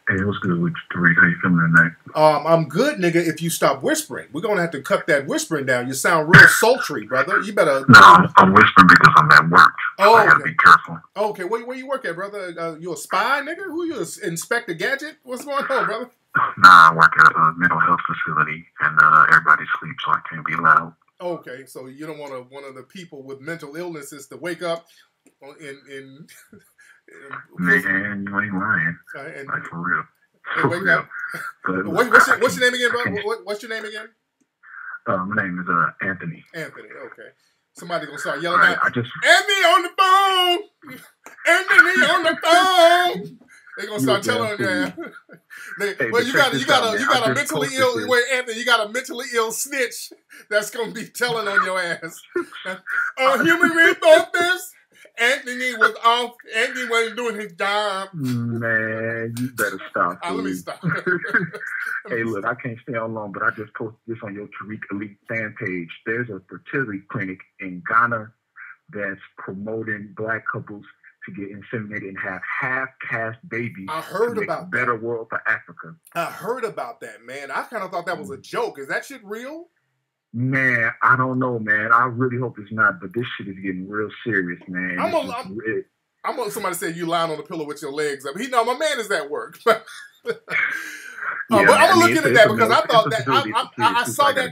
Hey, what's good with you, Tariq? How you feeling tonight? I'm good, nigga, if you stop whispering. We're going to have to cut that whispering down. You sound real sultry, brother. You better... No, I'm whispering because I'm at work. So I gotta be careful. Okay, where you work at, brother? You a spy, nigga? Who you, Inspector Gadget? What's going on, brother? Nah, I work at a mental health facility, and everybody sleeps, so I can't be loud. Okay, so you don't want one of the people with mental illnesses to wake up in Man, you ain't lying. Like, for real. For wake real. up. What's your name again, bro? What's your name again? My name is Anthony. Anthony, okay. Somebody gonna start yelling out, Anthony on the phone! Anthony on the phone! They gonna start telling them, well, you got a mentally ill. Wait, Anthony, you got a mentally ill snitch that's gonna be telling on your ass. Human resources. Anthony was off. Anthony wasn't doing his job. Man, you better stop. Let me stop. Hey, look, I can't stay on long, but I just posted this on your Tariq Elite fan page. There's a fertility clinic in Ghana that's promoting black couples to get inseminated and have half-caste babies. I heard about that. Better world for Africa. I heard about that, man. I kind of thought that was a joke. Is that shit real? Man, I don't know, man. I really hope it's not, but this shit is getting real serious, man. I'm on somebody said you lying on the pillow with your legs up. My man is at work. But I'm gonna look into that because I thought that I saw that,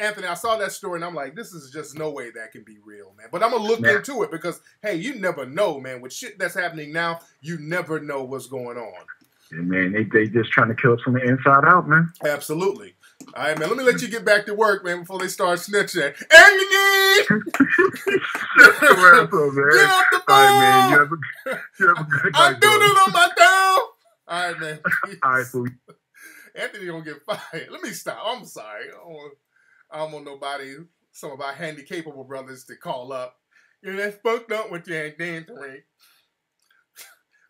Anthony. I saw that story and I'm like, this is just no way that can be real, man. But I'm gonna look into it because hey, you never know, man. With shit that's happening now, you never know what's going on. Yeah, man, they just trying to kill us from the inside out, man. Absolutely. All right, man. Let me let you get back to work, man, before they start snitching. Anthony! Get off the phone! All right, man. You have a good night. I'm doing it on my phone. All right, man. All right, fool. Anthony gonna get fired. Let me stop. I'm sorry. I don't want nobody, some of our handy-capable brothers to call up. You know, that's fucked up with your Tariq.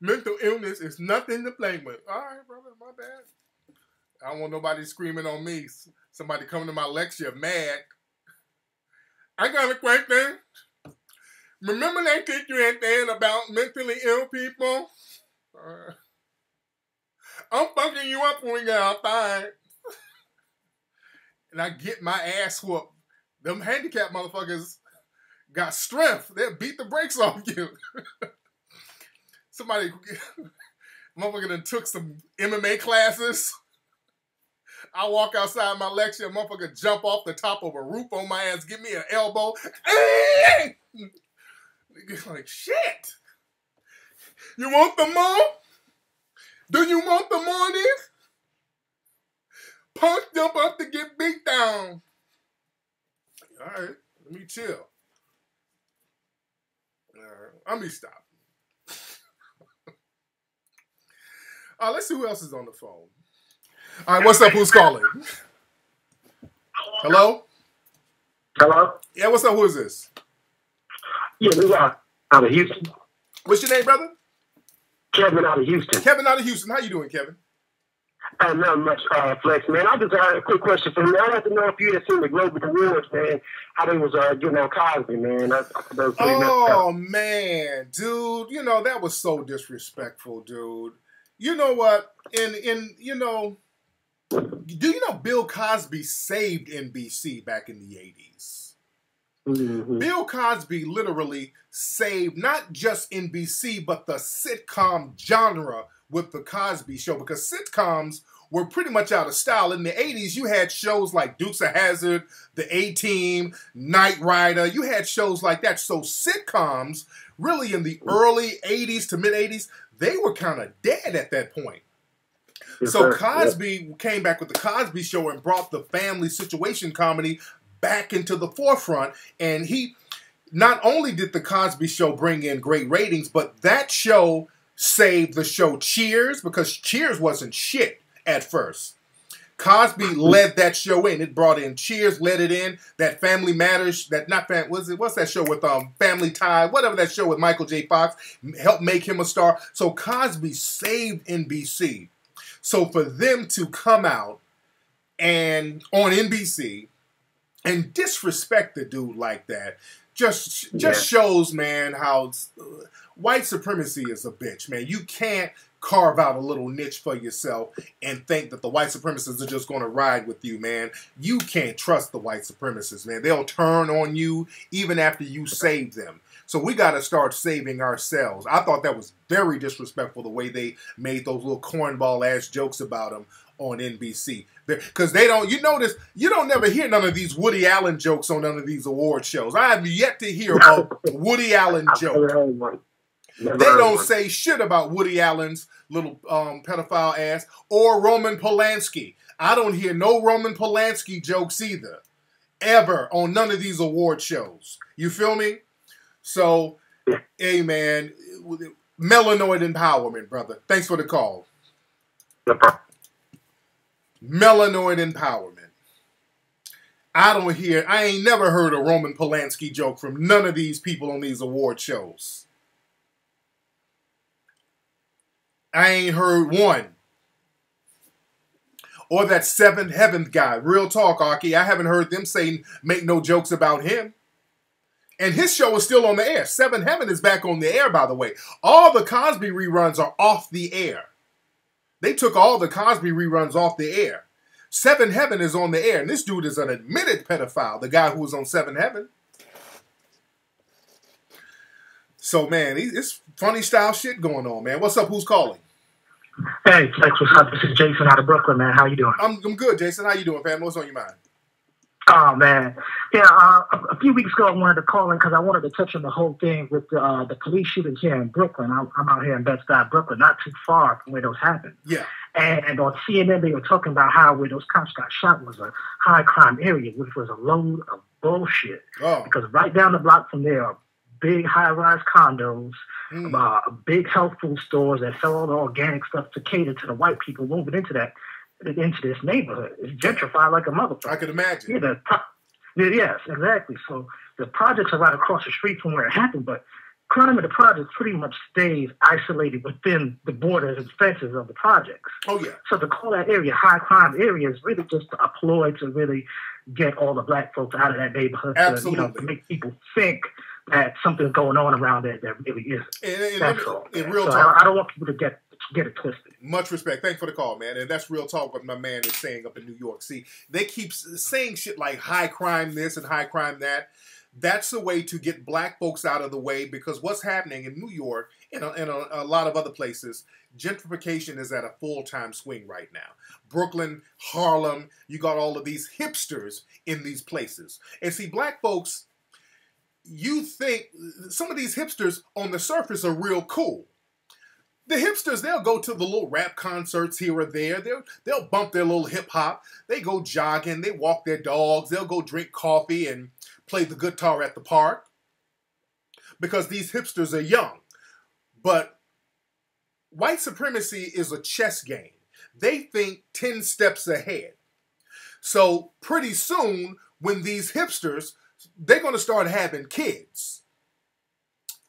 Mental illness is nothing to play with. All right, brother, my bad. I don't want nobody screaming on me. Somebody coming to my lecture mad. I got a question. Remember that teacher you had there about mentally ill people? I'm fucking you up when we get outside. And I get my ass whooped. Them handicapped motherfuckers got strength. They'll beat the brakes off you. Somebody, motherfucker done took some MMA classes. I walk outside my lecture, motherfucker jump off the top of a roof on my ass, give me an elbow. Niggas like, shit. You want the more? Do you want the more of this? Punk jump up to get beat down. All right, let me chill. All right, let me stop. Let's see who else is on the phone. All right, what's up? Who's calling? Hello? Hello? Yeah, what's up? Who is this? Yeah, we are out of Houston. What's your name, brother? Kevin out of Houston. Kevin out of Houston. How you doing, Kevin? Not much, Flex, man. I just had a quick question for you. I'd like to know if you had seen the Global Awards, man, how they was getting on Cosby, man. That was pretty messed up. Man, dude, that was so disrespectful, dude. You know what? Do you know Bill Cosby saved NBC back in the 80s? Mm-hmm. Bill Cosby literally saved not just NBC, but the sitcom genre with the Cosby Show, because sitcoms were pretty much out of style. In the 80s, you had shows like Dukes of Hazzard, The A-Team, Knight Rider. You had shows like that. So sitcoms, really in the early 80s to mid-80s, they were kind of dead at that point. Yes, so sir. Cosby came back with the Cosby Show and brought the family situation comedy back into the forefront. And he, not only did the Cosby Show bring in great ratings, but that show saved the show Cheers, because Cheers wasn't shit at first. Cosby led that show in. It brought in Cheers, led it in. That Family Matters, what's that show with Family Tie, whatever that show with Michael J. Fox, helped make him a star. So Cosby saved NBC. So for them to come out and on NBC and disrespect the dude like that just shows, man, how white supremacy is a bitch, man. You can't carve out a little niche for yourself and think that the white supremacists are just going to ride with you, man. You can't trust the white supremacists, man. They'll turn on you even after you save them. So we got to start saving ourselves. I thought that was very disrespectful, the way they made those little cornball-ass jokes about him on NBC. Because they don't, you notice, you don't never hear none of these Woody Allen jokes on none of these award shows. I have yet to hear a Woody Allen joke. They don't say shit about Woody Allen's little pedophile ass or Roman Polanski. I don't hear no Roman Polanski jokes either, ever, on none of these award shows. You feel me? So, hey, man, melanoid empowerment, brother. Thanks for the call. Melanoid empowerment. I ain't never heard a Roman Polanski joke from none of these people on these award shows. I ain't heard one. Or that Seventh Heaven guy. Real talk, Aki. I haven't heard them make no jokes about him. And his show is still on the air. Seventh Heaven is back on the air, by the way. All the Cosby reruns are off the air. They took all the Cosby reruns off the air. Seventh Heaven is on the air. And this dude is an admitted pedophile, the guy who was on Seventh Heaven. So, man, it's funny style shit going on, man. What's up? Who's calling? Hey, Flex, what's up? This is Jason out of Brooklyn, man. How you doing? I'm good, Jason. How you doing, fam? What's on your mind? Oh, man. Yeah, a few weeks ago I wanted to call in because I wanted to touch on the whole thing with the police shootings here in Brooklyn. I'm out here in Bed-Stuy, Brooklyn, not too far from where those happened. Yeah. And on CNN, they were talking about how where those cops got shot was a high crime area, which was a load of bullshit. Oh. Because right down the block from there are big high-rise condos, big health food stores that sell all the organic stuff to cater to the white people moving into this neighborhood. It's gentrified like a motherfucker. I could imagine. Yes, exactly. So the projects are right across the street from where it happened, but crime in the projects pretty much stays isolated within the borders and fences of the projects. Oh, yeah. So to call that area high crime area is really just a ploy to really get all the black folks out of that neighborhood. Absolutely. To make people think that something's going on around there that really isn't. That's all. In real so talk. I don't want people to get it twisted. Much respect. Thanks for the call, man. And that's real talk what my man is saying up in New York. See, they keep saying shit like high crime this and high crime that. That's a way to get black folks out of the way, because what's happening in New York and a lot of other places, gentrification is at a full-time swing right now. Brooklyn, Harlem, you got all of these hipsters in these places. And see, black folks, you think some of these hipsters on the surface are real cool. The hipsters, they'll go to the little rap concerts here or there. They'll bump their little hip hop. They go jogging. They walk their dogs. They'll go drink coffee and play the guitar at the park, because these hipsters are young. But white supremacy is a chess game. They think 10 steps ahead. So pretty soon, when these hipsters, they're going to start having kids.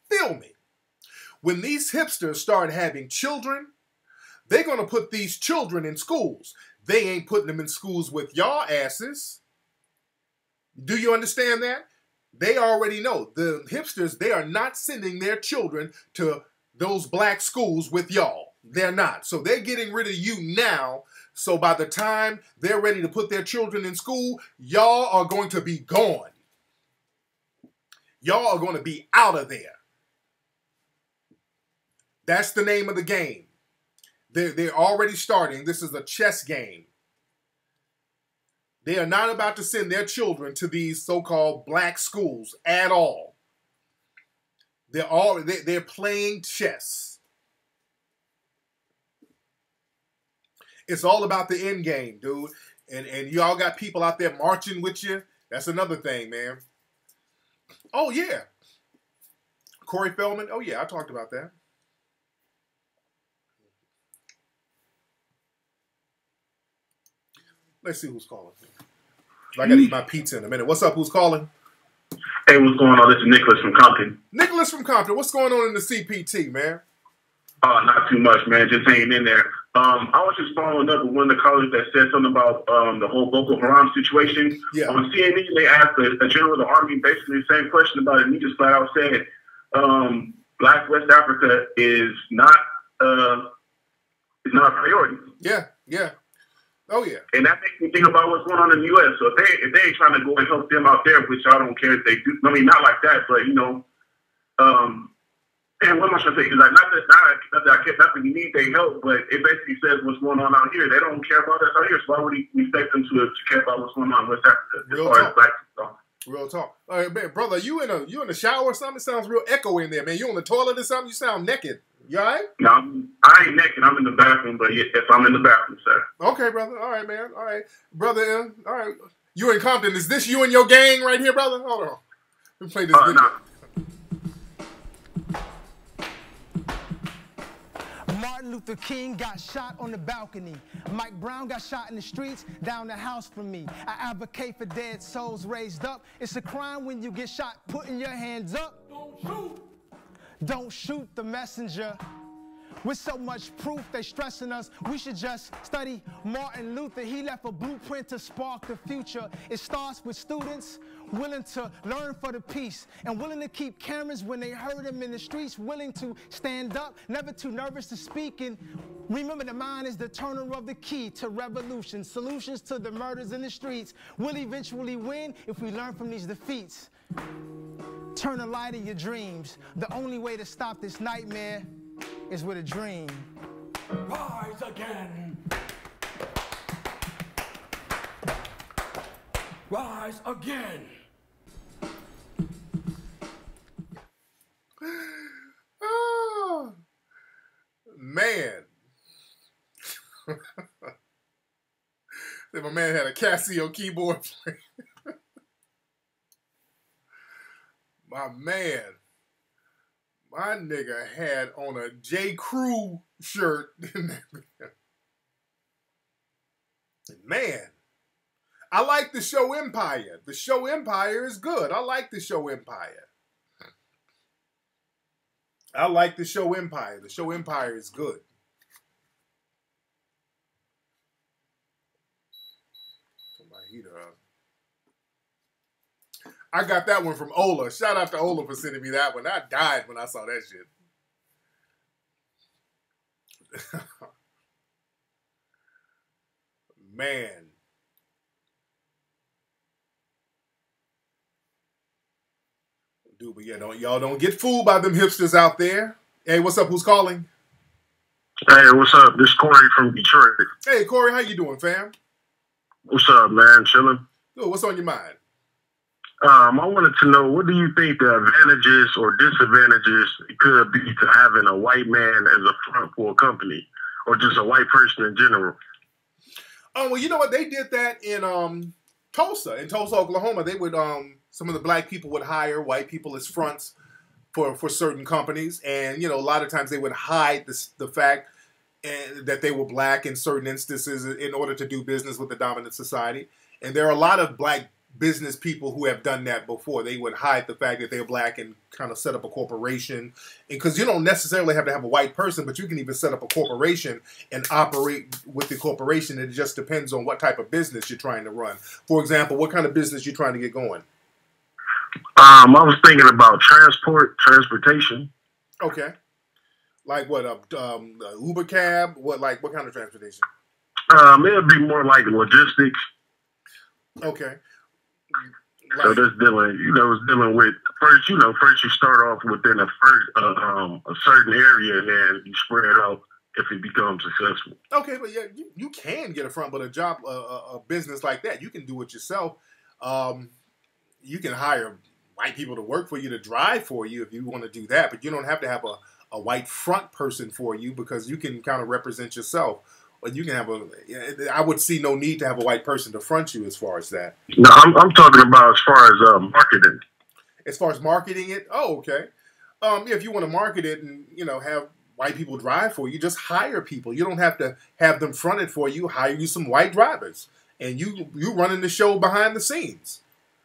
Feel me? When these hipsters start having children, they're going to put these children in schools. They ain't putting them in schools with y'all asses. Do you understand that? They already know. The hipsters, they are not sending their children to those black schools with y'all. They're not. So they're getting rid of you now. So by the time they're ready to put their children in school, y'all are going to be gone. Y'all are going to be out of there. That's the name of the game. They're already starting. This is a chess game. They are not about to send their children to these so-called black schools at all. They're playing chess. It's all about the end game, dude. And y'all got people out there marching with you. That's another thing, man. Oh, yeah. Corey Feldman. Oh, yeah, I talked about that. Let's see who's calling. I got to eat my pizza in a minute. What's up? Who's calling? Hey, what's going on? This is Nicholas from Compton. Nicholas from Compton. What's going on in the CPT, man? Not too much, man. Just hanging in there. I was just following up with one of the callers that said something about the whole Boko Haram situation. Yeah. On CNN, they asked a general of the army basically the same question about it, and he just flat out said, Black West Africa is not a priority. Yeah, yeah. Oh, yeah. And that makes me think about what's going on in the U.S. So if they ain't trying to go and help them out there, which I don't care if they do. I mean, not like that, but, you know, and what am I trying to say? Like, not that we need their help, but it basically says what's going on out here. They don't care about us out here, so why would we expect them to care about what's going on in West Africa? Real talk. Real talk. All right, man, brother, you in the shower or something? It sounds real echo in there, man. You on the toilet or something? You sound naked. You all right? No, I ain't naked. I'm in the bathroom, but yes, I'm in the bathroom, sir. Okay, brother. All right, man. All right. Brother, all right. You in Compton. Is this you and your gang right here, brother? Hold on. Let me play this video. No. Martin Luther King got shot on the balcony. Mike Brown got shot in the streets down the house from me. I advocate for dead souls raised up. It's a crime when you get shot putting your hands up. Don't shoot. Don't shoot the messenger. With so much proof they stressing us, we should just study Martin Luther. He left a blueprint to spark the future. It starts with students willing to learn for the peace and willing to keep cameras when they heard him in the streets, willing to stand up, never too nervous to speak. And remember, the mind is the turner of the key to revolution. Solutions to the murders in the streets will eventually win if we learn from these defeats. Turn the light of your dreams. The only way to stop this nightmare is with a dream. Rise again. Rise again. Oh, man. My man had a Casio keyboard playing. My man. My nigga had on a J. Crew shirt. Man, I like the show Empire. The show Empire is good. I like the show Empire. I like the show Empire. The show Empire is good. Put my heater up. I got that one from Ola. Shout out to Ola for sending me that one. I died when I saw that shit. Man. Dude, but yeah, y'all don't get fooled by them hipsters out there. Hey, what's up? Who's calling? Hey, what's up? This is Corey from Detroit. Hey, Corey, how you doing, fam? What's up, man? Chilling. Good. What's on your mind? I wanted to know, what do you think the advantages or disadvantages could be to having a white man as a front for a company, or just a white person in general? Oh, well, you know what? They did that in Tulsa, Oklahoma. They would some of the black people would hire white people as fronts for certain companies, and you know, a lot of times they would hide the fact that they were black in certain instances in order to do business with the dominant society. And there are a lot of black business people who have done that before. They would hide the fact that they're black and kind of set up a corporation. Because you don't necessarily have to have a white person, but you can even set up a corporation and operate with the corporation. It just depends on what type of business you're trying to run. For example, what kind of business you're trying to get going? I was thinking about transportation. Okay. Like what? Uber cab? What kind of transportation? It'd be more like logistics. Okay. So that's dealing, it's dealing with first you start off within a certain area and then you spread out if it becomes successful. Okay, but yeah, you can get a front, but a business like that, you can do it yourself. You can hire white people to work for you, to drive for you if you want to do that, but you don't have to have a white front person for you because you can kind of represent yourself. But you can have I would see no need to have a white person to front you as far as that. No, I'm talking about as far as marketing. As far as marketing it? Oh, okay. Yeah, if you want to market it and, have white people drive for you, just hire people. You don't have to have them fronted for you. Hire you some white drivers. And you running the show behind the scenes.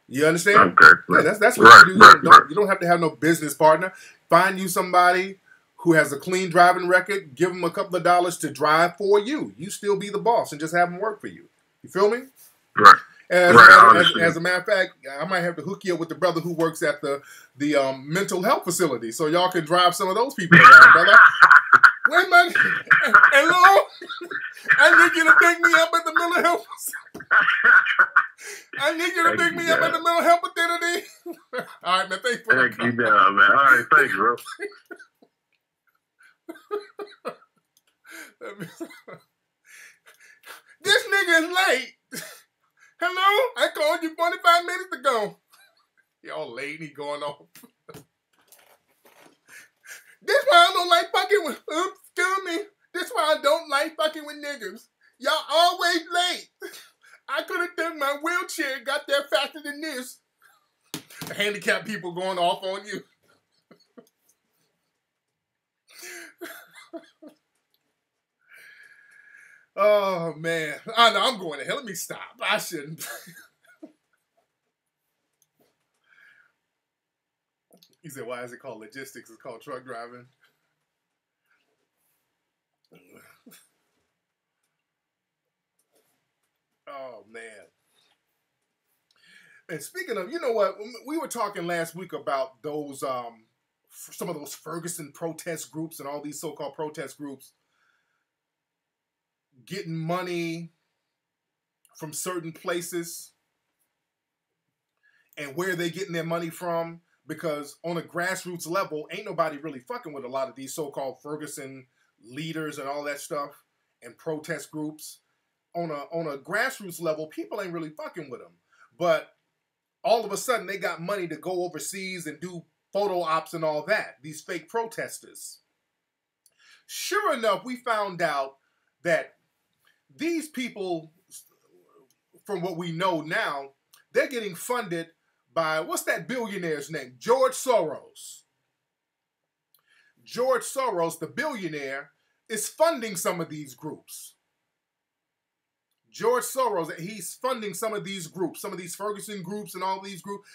You understand? Okay. Yeah, that's what you do. You don't have to have no business partner. Find you somebody who has a clean driving record, give them a couple of dollars to drive for you. You still be the boss and just have them work for you. You feel me? Right. As a matter of fact, I might have to hook you up with the brother who works at the mental health facility so y'all can drive some of those people around, brother. Wait a minute. Hello? I need you to pick me up at the mental health facility. I need you to pick me up at the mental health facility. All right, man. Thanks for Thank you, man. All right, thanks, bro. This nigga is late. Hello? I called you 45 minutes ago. Y'all late, he going off. This why I don't like fucking with, excuse me. This why I don't like fucking with niggas. Y'all always late. I could have done my wheelchair, got there faster than this. Handicapped people going off on you. Oh, man. I know, I'm going to hell. Let me stop. I shouldn't. He said, why is it called logistics? It's called truck driving. Oh, man. And speaking of, you know what? We were talking last week about those, some of those Ferguson protest groups and all these so-called protest groups getting money from certain places and where they getting their money from, because on a grassroots level, ain't nobody really fucking with a lot of these so-called Ferguson leaders and all that stuff and protest groups. On a grassroots level, people ain't really fucking with them. But all of a sudden, they got money to go overseas and do photo ops and all that, these fake protesters. Sure enough, we found out that these people, from what we know now, they're getting funded by, what's that billionaire's name? George Soros. George Soros, the billionaire, is funding some of these groups. George Soros, he's funding some of these groups, some of these Ferguson groups and all these groups.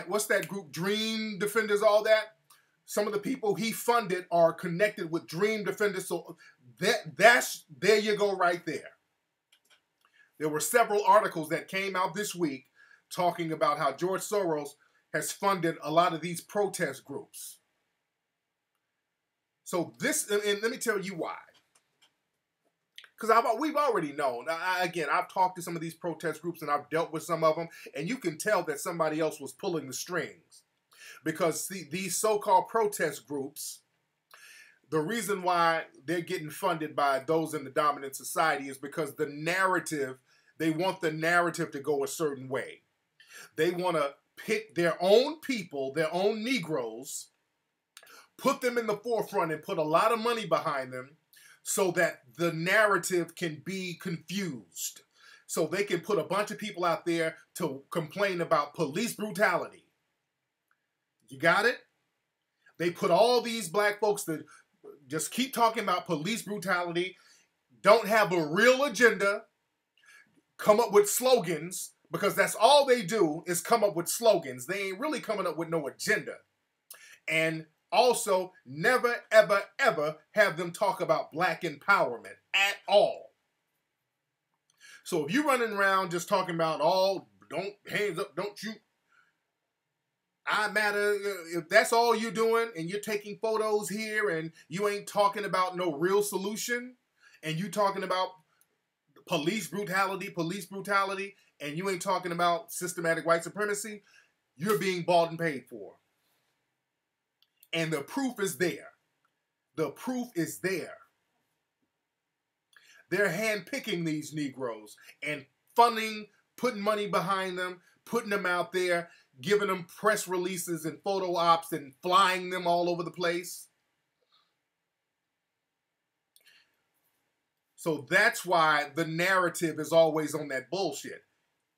What's that group? Dream Defenders, all that. Some of the people he funded are connected with Dream Defenders. So there you go right there. There were several articles that came out this week talking about how George Soros has funded a lot of these protest groups. So this, and let me tell you why. Because we've already known. I've talked to some of these protest groups and I've dealt with some of them, and you can tell that somebody else was pulling the strings. Because see, these so-called protest groups, the reason why they're getting funded by those in the dominant society is because the narrative, they want the narrative to go a certain way. They want to pick their own people, their own Negroes, put them in the forefront and put a lot of money behind them so that the narrative can be confused. So they can put a bunch of people out there to complain about police brutality. You got it? They put all these black folks that just keep talking about police brutality, don't have a real agenda, come up with slogans Because that's all they do is come up with slogans. They ain't really coming up with no agenda. And also, never, ever, ever have them talk about black empowerment at all. So if you're running around just talking about don't hands up, don't shoot, I matter, if that's all you're doing and you're taking photos here and you ain't talking about no real solution and you talking about police brutality, and you ain't talking about systematic white supremacy, you're being bought and paid for. And the proof is there. The proof is there. They're handpicking these Negroes and funding, putting money behind them, putting them out there, giving them press releases and photo ops and flying them all over the place. So that's why the narrative is always on that bullshit.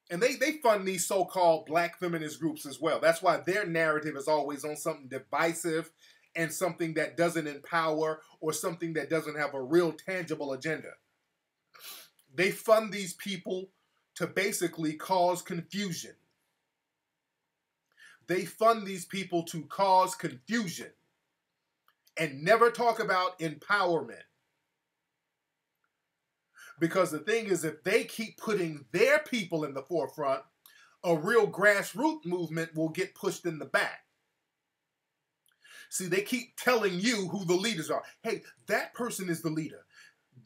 And they fund these so-called black feminist groups as well. That's why their narrative is always on something divisive and something that doesn't empower or something that doesn't have a real tangible agenda. They fund these people to basically cause confusion. They fund these people to cause confusion and never talk about empowerment. Because the thing is, if they keep putting their people in the forefront, a real grassroots movement will get pushed in the back. See, they keep telling you who the leaders are. Hey, that person is the leader.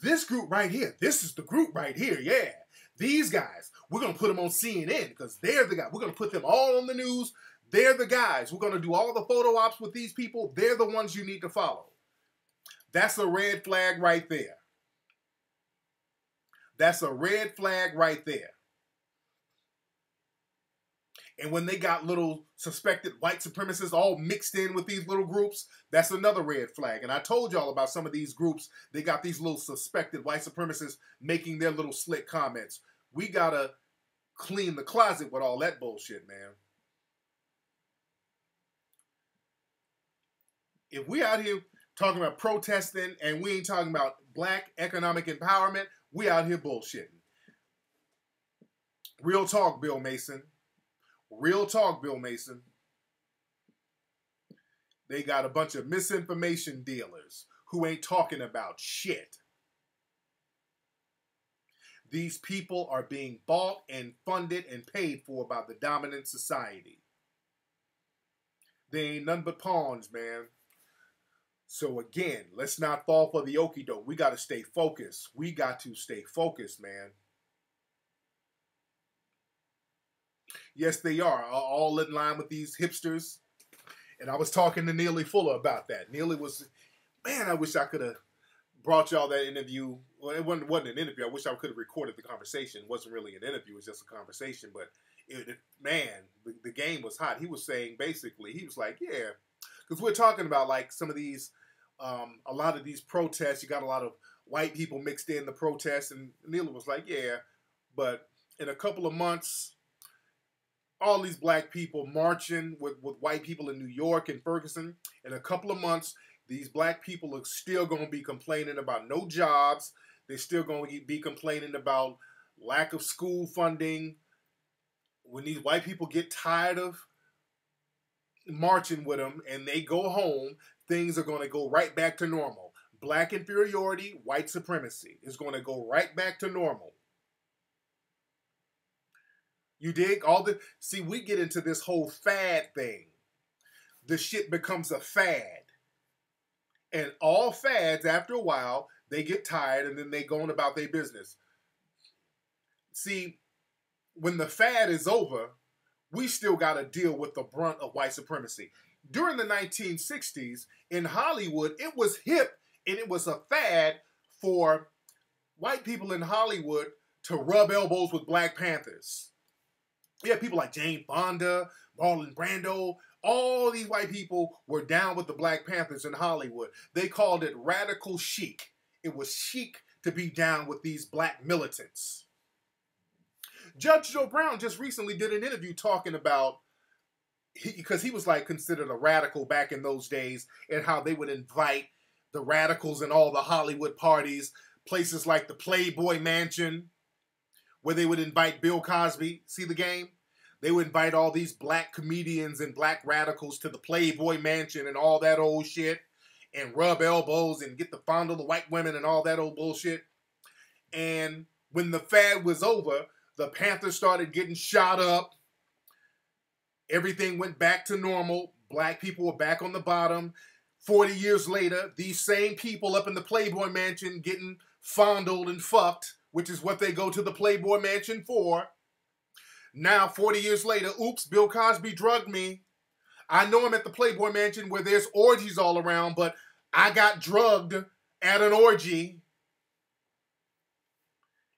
This group right here, this is the group right here, yeah. These guys, we're going to put them on CNN because they're the guys. We're going to put them all on the news. They're the guys. We're going to do all the photo ops with these people. They're the ones you need to follow. That's a red flag right there. That's a red flag right there. And when they got little suspected white supremacists all mixed in with these little groups, that's another red flag. And I told y'all about some of these groups. They got these little suspected white supremacists making their little slick comments. We got to clean the closet with all that bullshit, man. If we out here talking about protesting and we ain't talking about black economic empowerment, we out here bullshitting. Real talk, Bill Mason. Real talk, Bill Mason. They got a bunch of misinformation dealers who ain't talking about shit. These people are being bought and funded and paid for by the dominant society. They ain't nothing but pawns, man. So again, let's not fall for the okie doke. We got to stay focused. We got to stay focused, man. Yes, they are all in line with these hipsters. And I was talking to Neely Fuller about that. Neely was, man, I wish I could have brought y'all that interview. Well, it wasn't an interview. I wish I could have recorded the conversation. It wasn't really an interview. It was just a conversation. But, man, the game was hot. He was saying, basically, he was like, yeah. Because we're talking about, like, some of these, a lot of these protests. You got a lot of white people mixed in the protests. And Neely was like, yeah. But in a couple of months, all these black people marching with white people in New York and Ferguson. In a couple of months, these black people are still going to be complaining about no jobs. They're still going to be complaining about lack of school funding. When these white people get tired of marching with them and they go home, things are going to go right back to normal. Black inferiority, white supremacy is going to go right back to normal. You dig? See, we get into this whole fad thing. The shit becomes a fad. And all fads, after a while, they get tired and then they go on about their business. See, when the fad is over, we still got to deal with the brunt of white supremacy. During the 1960s, in Hollywood, it was hip and it was a fad for white people in Hollywood to rub elbows with Black Panthers. Yeah, people like Jane Fonda, Marlon Brando, all these white people were down with the Black Panthers in Hollywood. They called it radical chic. It was chic to be down with these black militants. Judge Joe Brown just recently did an interview talking about, because he was like considered a radical back in those days, and how they would invite the radicals in all the Hollywood parties, places like the Playboy Mansion, where they would invite Bill Cosby. See the game? They would invite all these black comedians and black radicals to the Playboy Mansion and all that old shit, and rub elbows and get to fondle the white women and all that old bullshit. And when the fad was over, the Panthers started getting shot up. Everything went back to normal. Black people were back on the bottom. 40 years later, these same people up in the Playboy Mansion getting fondled and fucked, which is what they go to the Playboy Mansion for. Now, 40 years later, oops, Bill Cosby drugged me. I know I'm at the Playboy Mansion where there's orgies all around, but I got drugged at an orgy.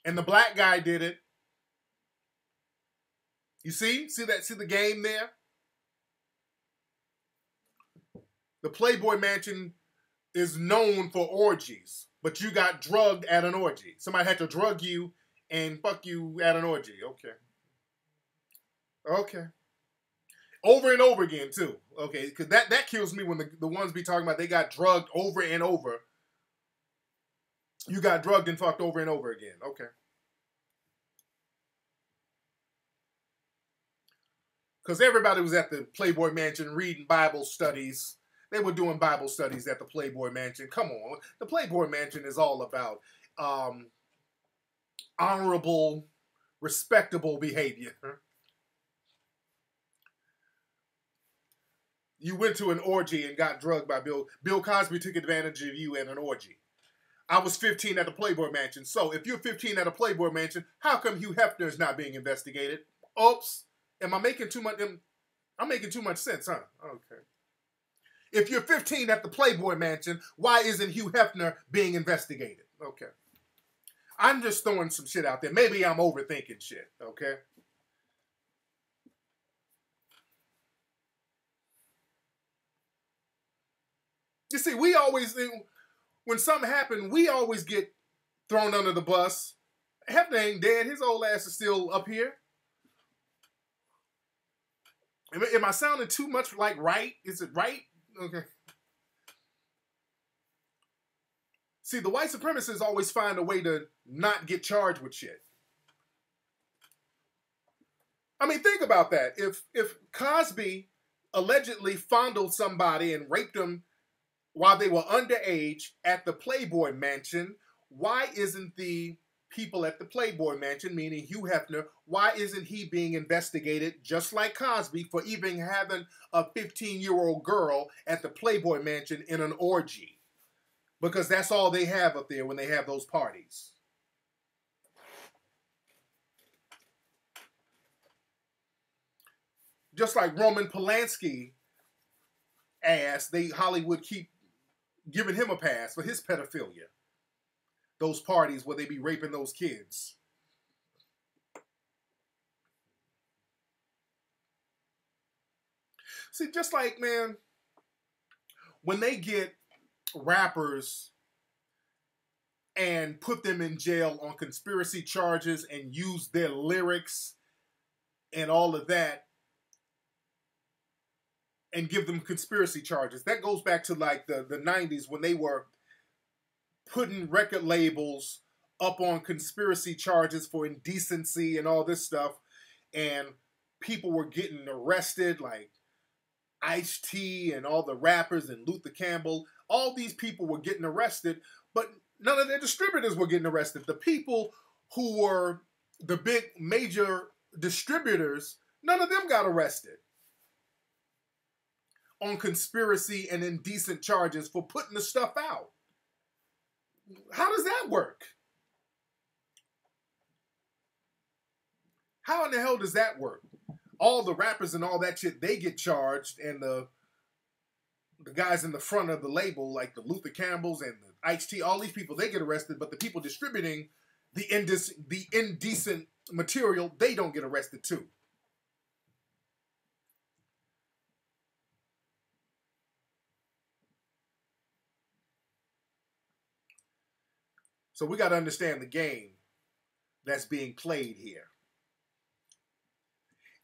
And the black guy did it. You see? See the game there? The Playboy Mansion is known for orgies, but you got drugged at an orgy. Somebody had to drug you and fuck you at an orgy. Okay. Okay. Over and over again, too. Okay, because that kills me when the ones be talking about they got drugged over and over. You got drugged and fucked over and over again. Okay. Because everybody was at the Playboy Mansion reading Bible studies. They were doing Bible studies at the Playboy Mansion. Come on. The Playboy Mansion is all about honorable, respectable behavior. You went to an orgy and got drugged by Bill. Bill Cosby took advantage of you at an orgy. I was 15 at the Playboy Mansion. So if you're 15 at a Playboy Mansion, how come Hugh Hefner is not being investigated? Oops. Am I making too much? I'm making too much sense, huh? Okay. If you're 15 at the Playboy Mansion, why isn't Hugh Hefner being investigated? Okay. I'm just throwing some shit out there. Maybe I'm overthinking shit, okay? You see, we always, when something happens, we always get thrown under the bus. Hefner ain't dead. His old ass is still up here. Am I sounding too much like right? Is it right? Okay. See, the white supremacists always find a way to not get charged with shit. I mean, think about that. If Cosby allegedly fondled somebody and raped them while they were underage at the Playboy Mansion, why isn't the people at the Playboy Mansion, meaning Hugh Hefner, why isn't he being investigated just like Cosby for even having a 15-year-old girl at the Playboy Mansion in an orgy? Because that's all they have up there when they have those parties. Just like Roman Polanski ass, Hollywood keep giving him a pass for his pedophilia. Those parties where they be raping those kids. See, just like, man, when they get rappers and put them in jail on conspiracy charges and use their lyrics and all of that and give them conspiracy charges. That goes back to like the 90s when they were putting record labels up on conspiracy charges for indecency and all this stuff. And people were getting arrested, like Ice-T and all the rappers and Luther Campbell. All these people were getting arrested, but none of their distributors were getting arrested. The people who were the big major distributors, none of them got arrested on conspiracy and indecent charges for putting the stuff out. How does that work? How in the hell does that work? All the rappers and all that shit, they get charged, and the guys in the front of the label, like the Luther Campbells and the Ice-T, all these people, they get arrested, but the people distributing the indecent material, they don't get arrested too. So we got to understand the game that's being played here.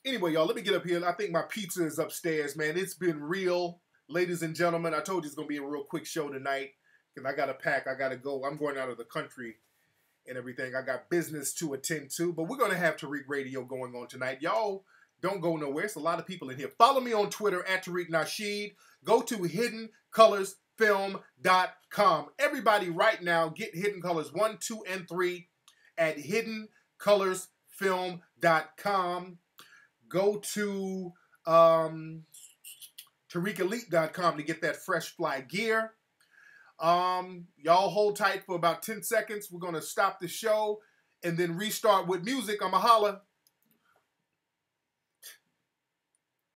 Anyway, y'all, let me get up here. I think my pizza is upstairs, man. It's been real. Ladies and gentlemen, I told you it's going to be a real quick show tonight because I got to pack. I got to go. I'm going out of the country and everything. I got business to attend to, but we're going to have Tariq Radio going on tonight. Y'all don't go nowhere. It's a lot of people in here. Follow me on Twitter at Tariq Nasheed. Go to hiddencolorsfilm.com. Everybody right now, get Hidden Colors 1, 2, and 3 at hiddencolorsfilm.com. Go to TariqElite.com to get that fresh fly gear. Y'all hold tight for about 10 seconds. We're going to stop the show and then restart with music. I'ma holla.